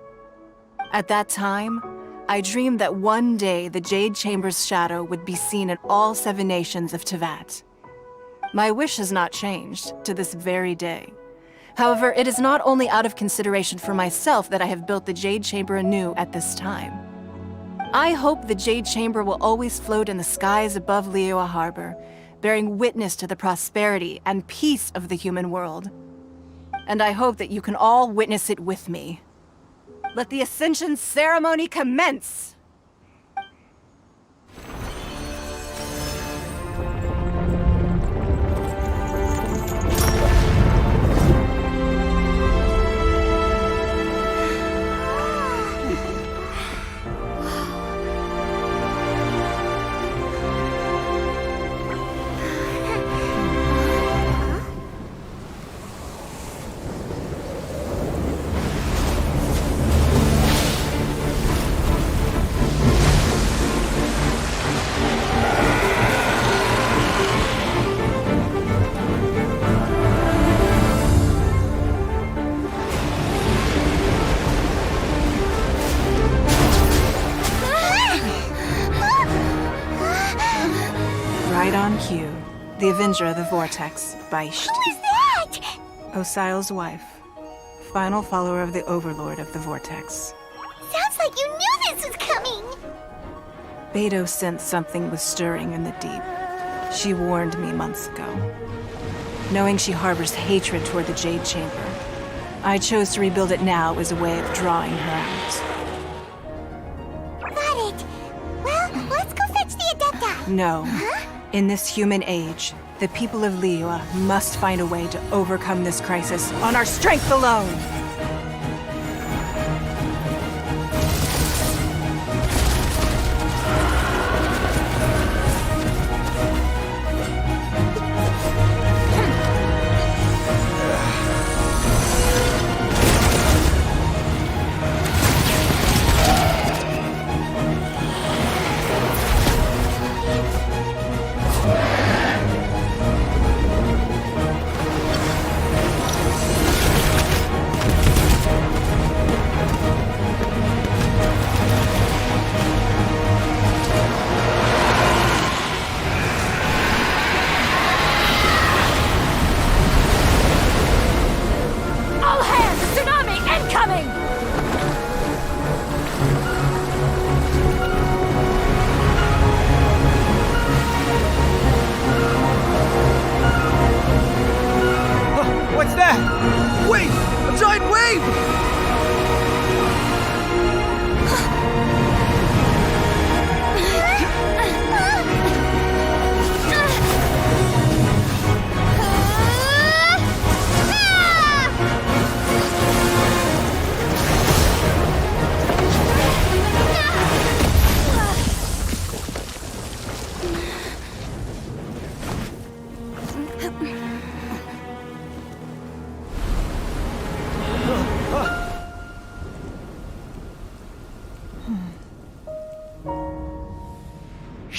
At that time, I dreamed that one day the Jade Chamber's shadow would be seen in all 7 nations of Teyvat. My wish has not changed to this very day. However, it is not only out of consideration for myself that I have built the Jade Chamber anew at this time. I hope the Jade Chamber will always float in the skies above Liyue Harbor, bearing witness to the prosperity and peace of the human world. And I hope that you can all witness it with me. Let the Ascension ceremony commence! Grandeur of the Vortex, Beisht. Who is that? Osial's wife. Final follower of the Overlord of the Vortex. Sounds like you knew this was coming. Beidou sensed something was stirring in the deep. She warned me months ago. Knowing she harbors hatred toward the Jade Chamber, I chose to rebuild it now as a way of drawing her out. Got it. Well, let's go fetch the Adepta. No. In this human age, the people of Liyue must find a way to overcome this crisis on our strength alone! What's that? Wait! A giant wave!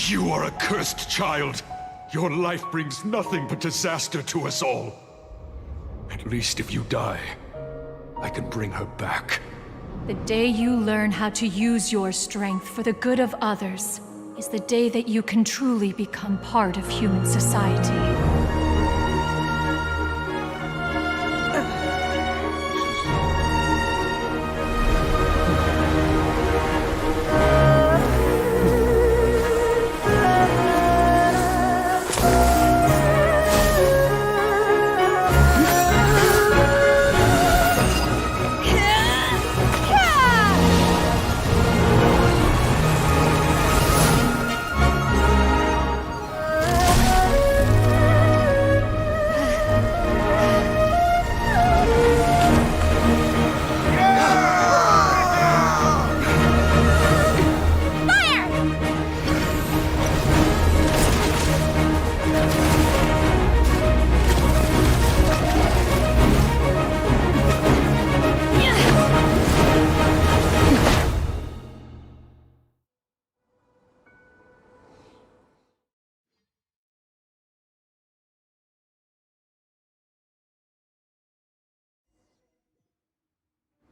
You are a cursed child. Your life brings nothing but disaster to us all. At least if you die, I can bring her back. The day you learn how to use your strength for the good of others is the day that you can truly become part of human society.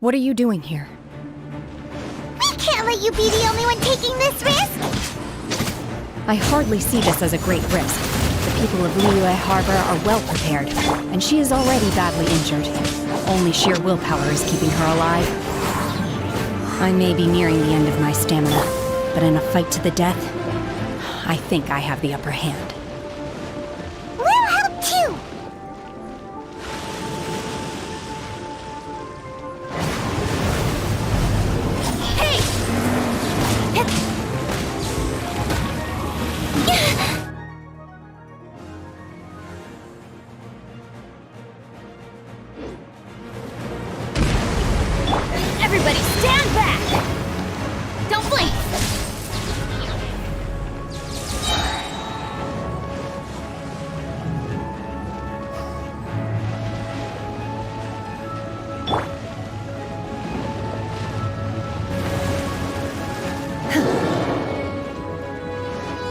What are you doing here? We can't let you be the only one taking this risk! I hardly see this as a great risk. The people of Liyue Harbor are well prepared, and she is already badly injured. Only sheer willpower is keeping her alive. I may be nearing the end of my stamina, but in a fight to the death, I think I have the upper hand. We'll help too! Everybody stand back! Don't blink!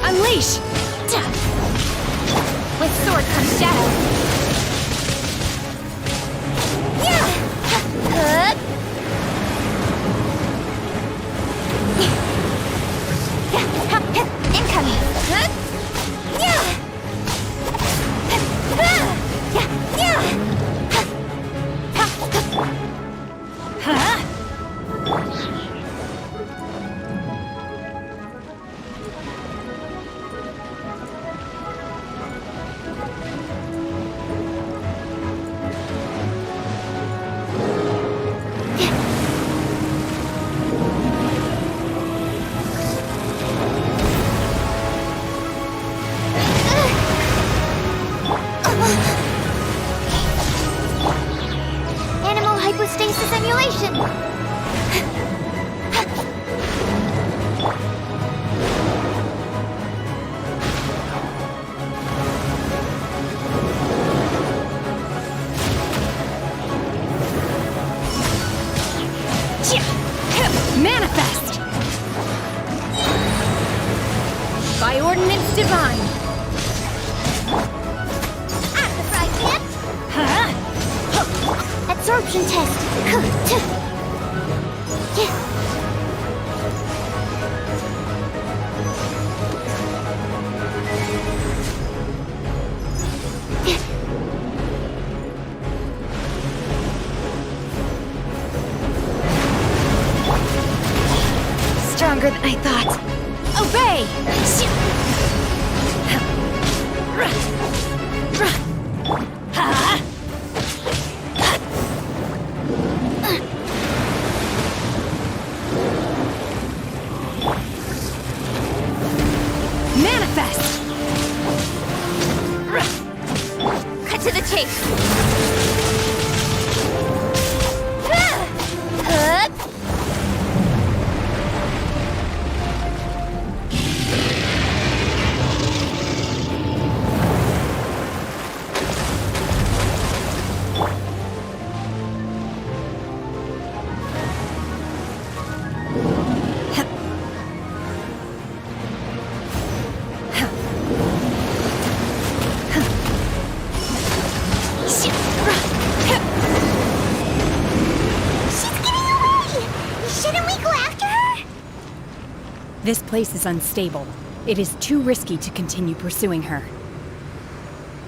Unleash! With sword comes shadow. Incoming! Animal hypostasis emulation! Manifest! By ordinance divine! Absorption test. Stronger than I thought. Obey! Manifest! Cut to the chase! This place is unstable. It is too risky to continue pursuing her.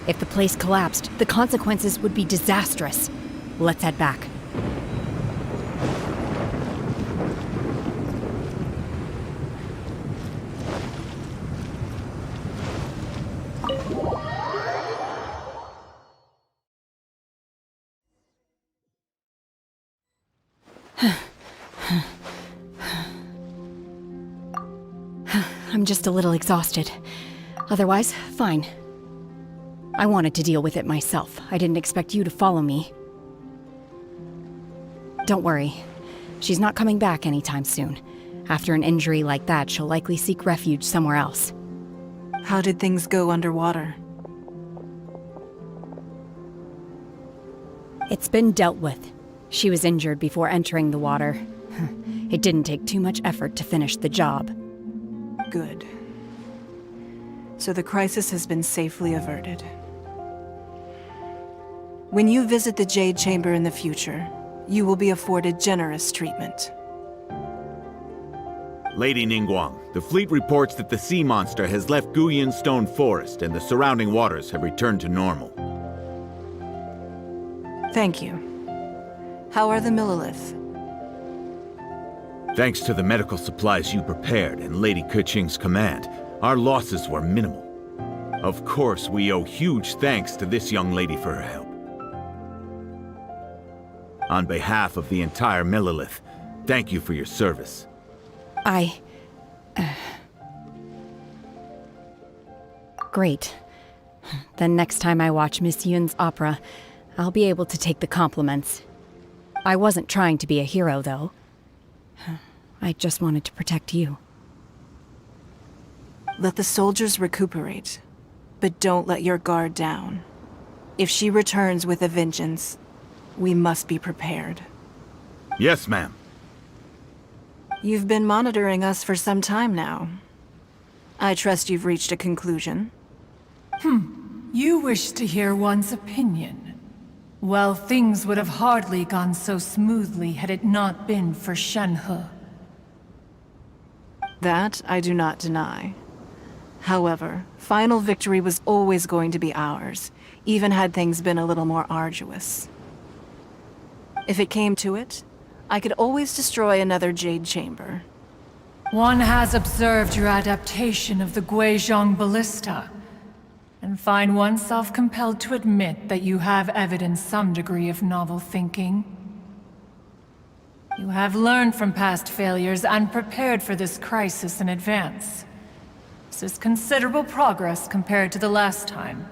If the place collapsed, the consequences would be disastrous. Let's head back. I'm just a little exhausted. Otherwise, fine. I wanted to deal with it myself. I didn't expect you to follow me. Don't worry. She's not coming back anytime soon. After an injury like that, she'll likely seek refuge somewhere else. How did things go underwater? It's been dealt with. She was injured before entering the water. It didn't take too much effort to finish the job. Good. So the crisis has been safely averted. When you visit the Jade Chamber in the future, you will be afforded generous treatment. Lady Ningguang, the fleet reports that the sea monster has left Guyan Stone Forest and the surrounding waters have returned to normal. Thank you. How are the Millilith? Thanks to the medical supplies you prepared and Lady Keqing's command, our losses were minimal. Of course, we owe huge thanks to this young lady for her help. On behalf of the entire Millilith, thank you for your service. Great. Then next time I watch Miss Yun's opera, I'll be able to take the compliments. I wasn't trying to be a hero, though. I just wanted to protect you. Let the soldiers recuperate, but don't let your guard down. If she returns with a vengeance, we must be prepared. Yes, ma'am. You've been monitoring us for some time now. I trust you've reached a conclusion. You wish to hear one's opinion. Well, things would have hardly gone so smoothly had it not been for Shenhe. That I do not deny. However, final victory was always going to be ours, even had things been a little more arduous. If it came to it, I could always destroy another Jade Chamber. One has observed your adaptation of the Guizhong ballista, and find oneself compelled to admit that you have evidenced some degree of novel thinking. You have learned from past failures and prepared for this crisis in advance. This is considerable progress compared to the last time.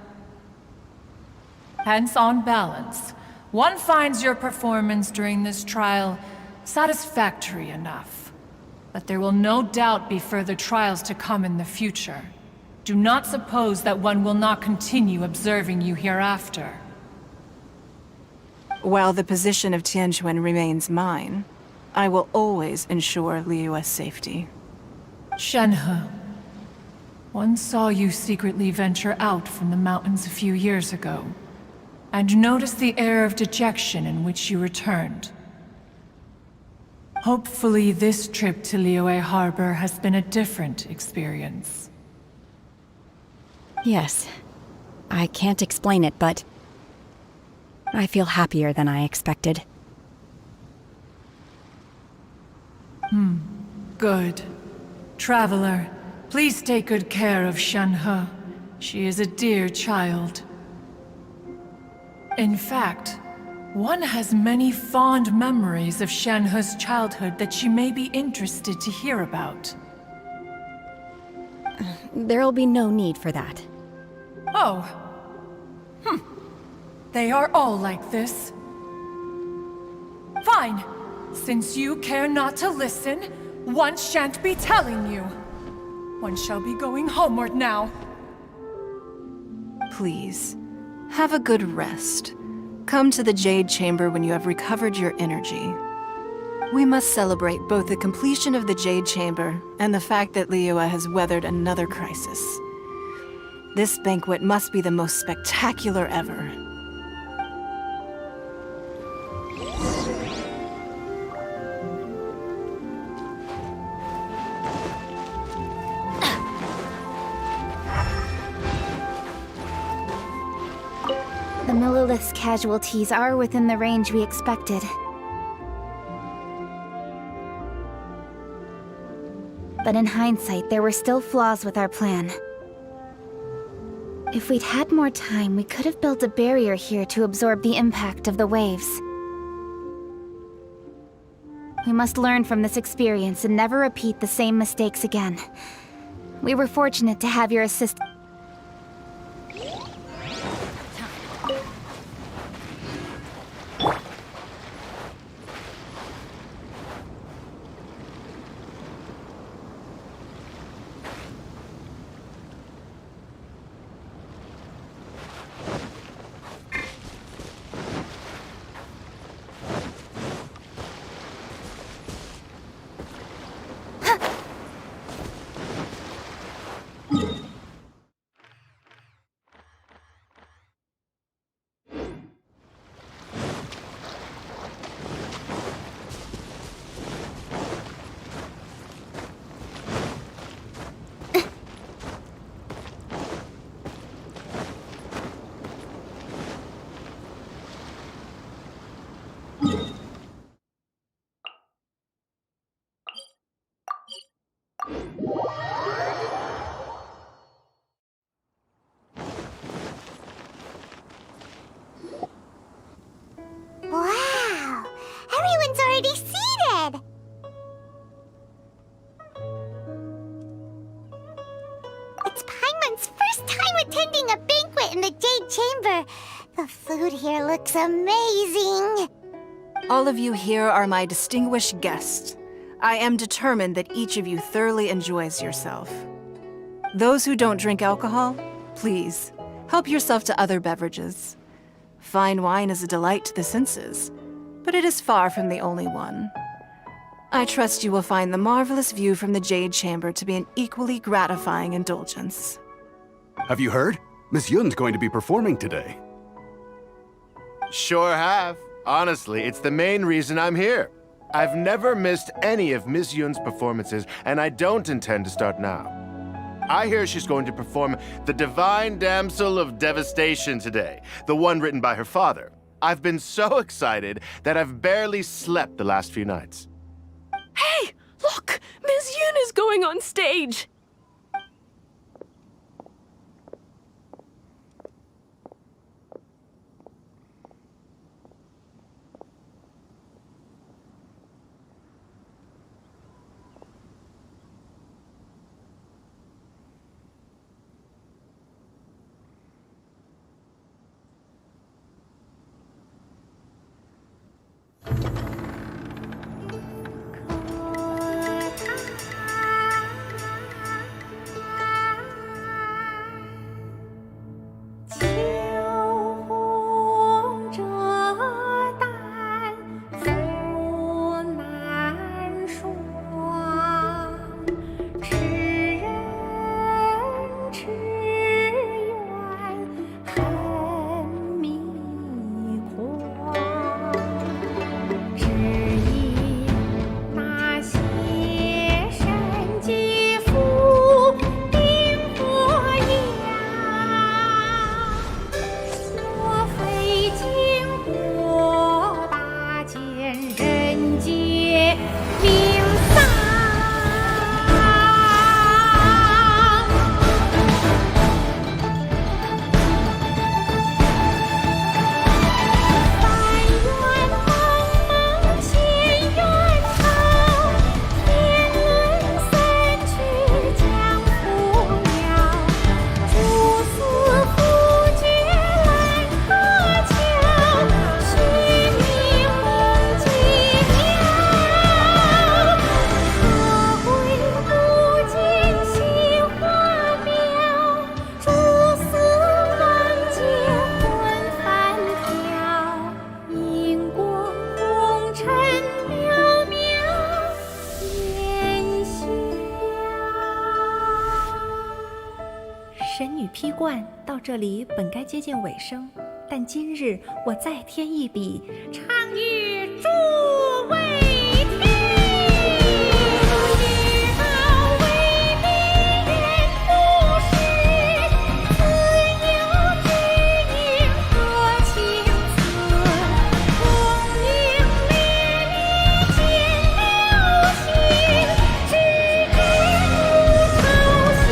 Hence, on balance, one finds your performance during this trial satisfactory enough. But there will no doubt be further trials to come in the future. Do not suppose that one will not continue observing you hereafter. While the position of Tianquan remains mine, I will always ensure Liyue's safety. Shenhe, one saw you secretly venture out from the mountains a few years ago, and noticed the air of dejection in which you returned. Hopefully this trip to Liyue Harbor has been a different experience. Yes. I can't explain it, but I feel happier than I expected. Good. Traveler, please take good care of Shenhe. She is a dear child. In fact, one has many fond memories of Shenhe's childhood that she may be interested to hear about. There'll be no need for that. Oh. They are all like this. Fine. Since you care not to listen, one shan't be telling you. One shall be going homeward now. Please, have a good rest. Come to the Jade Chamber when you have recovered your energy. We must celebrate both the completion of the Jade Chamber and the fact that Liyue has weathered another crisis. This banquet must be the most spectacular ever. The Millilith's casualties are within the range we expected. But in hindsight, there were still flaws with our plan. If we'd had more time, we could have built a barrier here to absorb the impact of the waves. We must learn from this experience and never repeat the same mistakes again. We were fortunate to have your assistance. Wow! Everyone's already seated! It's Paimon's first time attending a banquet in the Jade Chamber. The food here looks amazing. All of you here are my distinguished guests. I am determined that each of you thoroughly enjoys yourself. Those who don't drink alcohol, please, help yourself to other beverages. Fine wine is a delight to the senses, but it is far from the only one. I trust you will find the marvelous view from the Jade Chamber to be an equally gratifying indulgence. Have you heard? Miss Yun's going to be performing today. Sure have. Honestly, it's the main reason I'm here. I've never missed any of Miss Yun's performances, and I don't intend to start now. I hear she's going to perform the Divine Damsel of Devastation today, the one written by her father. I've been so excited that I've barely slept the last few nights. Hey, look! Ms. Yun is going on stage!这里本该接近尾声，但今日我再添一笔，唱与诸位听。知道为民人不是，自有知音何情此？功名烈烈见了心，知之不操心。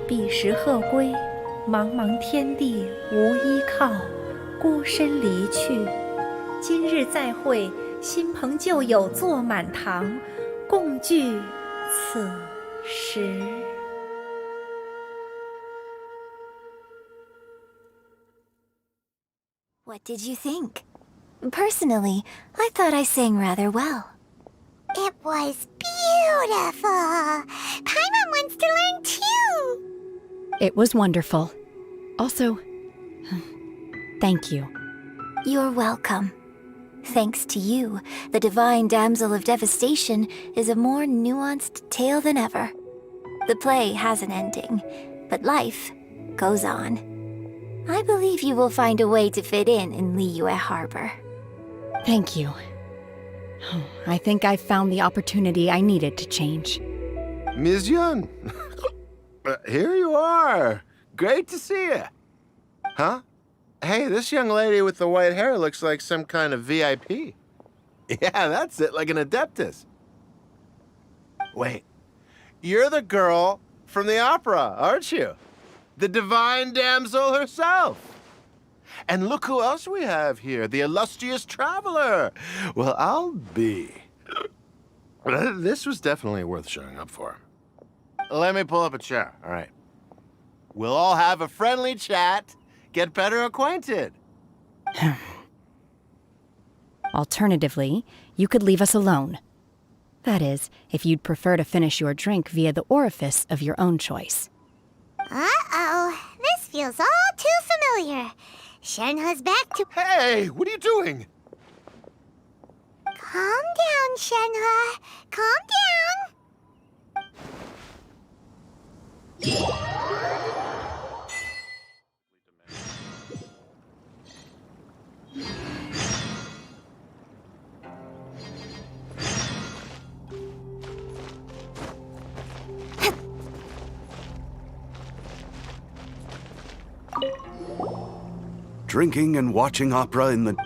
彼时鹤归，茫茫天地无依靠，孤身离去。今日再会，新朋旧友坐满堂，共聚此时。What did you think? Personally, I thought I sang rather well. It was beautiful. Paimon wants to learn too. It was wonderful. Also, thank you. You're welcome. Thanks to you, the Divine Damsel of Devastation is a more nuanced tale than ever. The play has an ending, but life goes on. I believe you will find a way to fit in Liyue Harbor. Thank you. I think I've found the opportunity I needed to change. Ms. Yun, here you are. Great to see you. Huh? Hey, this young lady with the white hair looks like some kind of VIP. Yeah, that's it, like an Adeptus. Wait, you're the girl from the opera, aren't you? The Divine Damsel herself. And look who else we have here, the illustrious traveler. Well, I'll be. This was definitely worth showing up for. Let me pull up a chair, all right. We'll all have a friendly chat, get better acquainted. Alternatively, you could leave us alone. That is, if you'd prefer to finish your drink via the orifice of your own choice. Uh-oh, this feels all too familiar. Shenhe's back to... Hey, what are you doing? Calm down, Shenhe. Calm down. drinking and watching opera in the...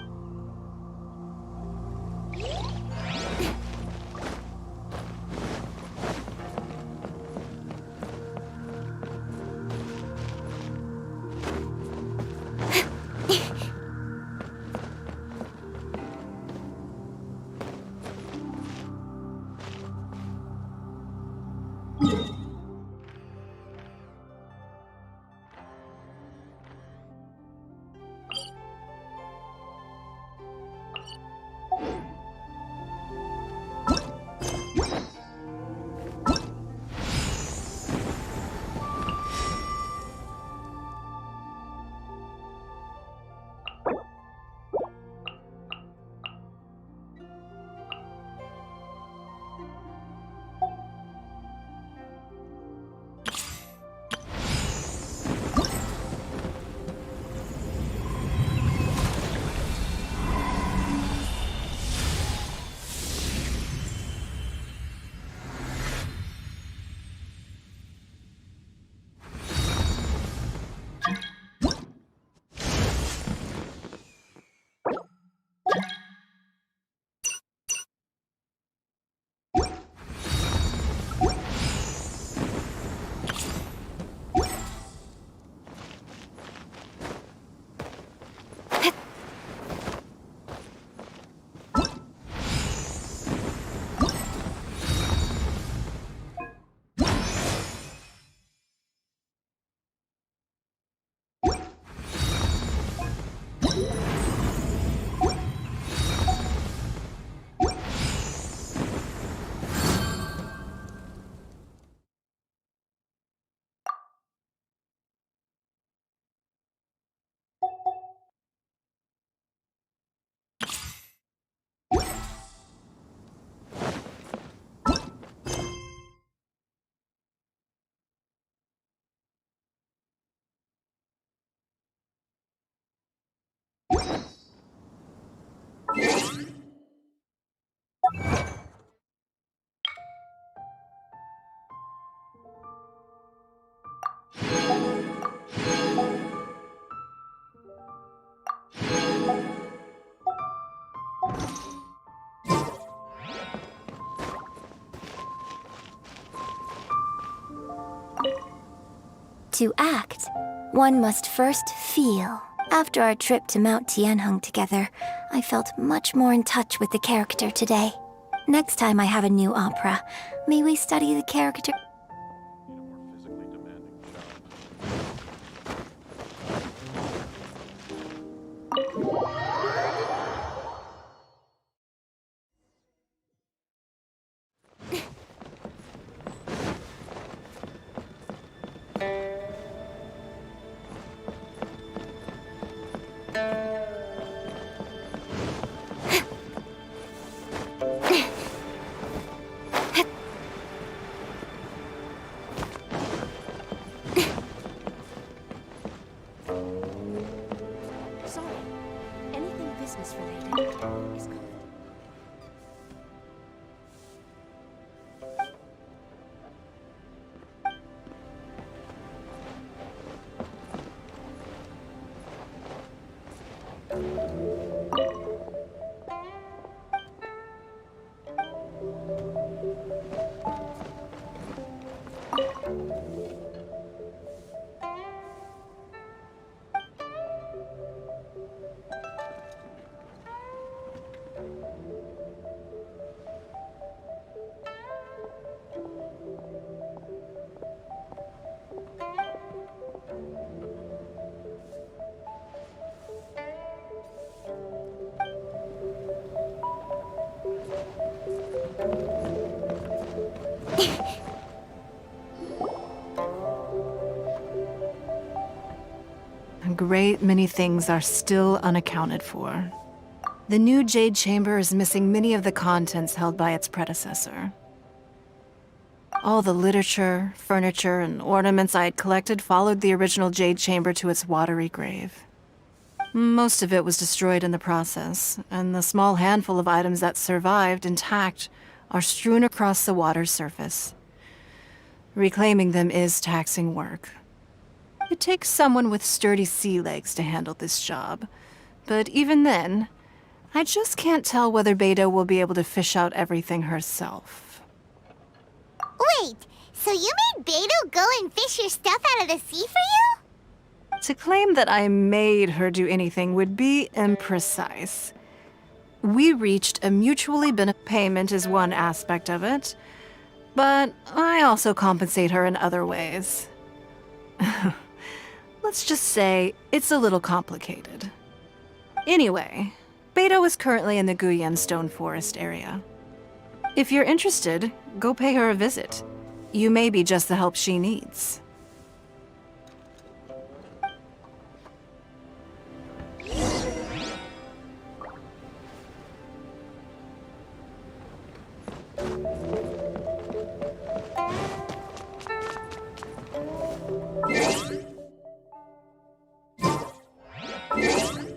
To act, one must first feel. After our trip to Mount Tianheng together, I felt much more in touch with the character today. Next time I have a new opera, may we study the character... Sorry. Anything business related is covered. A great many things are still unaccounted for. The new Jade Chamber is missing many of the contents held by its predecessor. All the literature, furniture, and ornaments I had collected followed the original Jade Chamber to its watery grave. Most of it was destroyed in the process, and the small handful of items that survived intact are strewn across the water's surface. Reclaiming them is taxing work. It takes someone with sturdy sea legs to handle this job. But even then, I just can't tell whether Beidou will be able to fish out everything herself. Wait, so you made Beidou go and fish your stuff out of the sea for you? To claim that I made her do anything would be imprecise. We reached a mutually beneficial payment is one aspect of it, but I also compensate her in other ways. Let's just say it's a little complicated. Anyway, Beidou is currently in the Guyan Stone Forest area. If you're interested, go pay her a visit. You may be just the help she needs.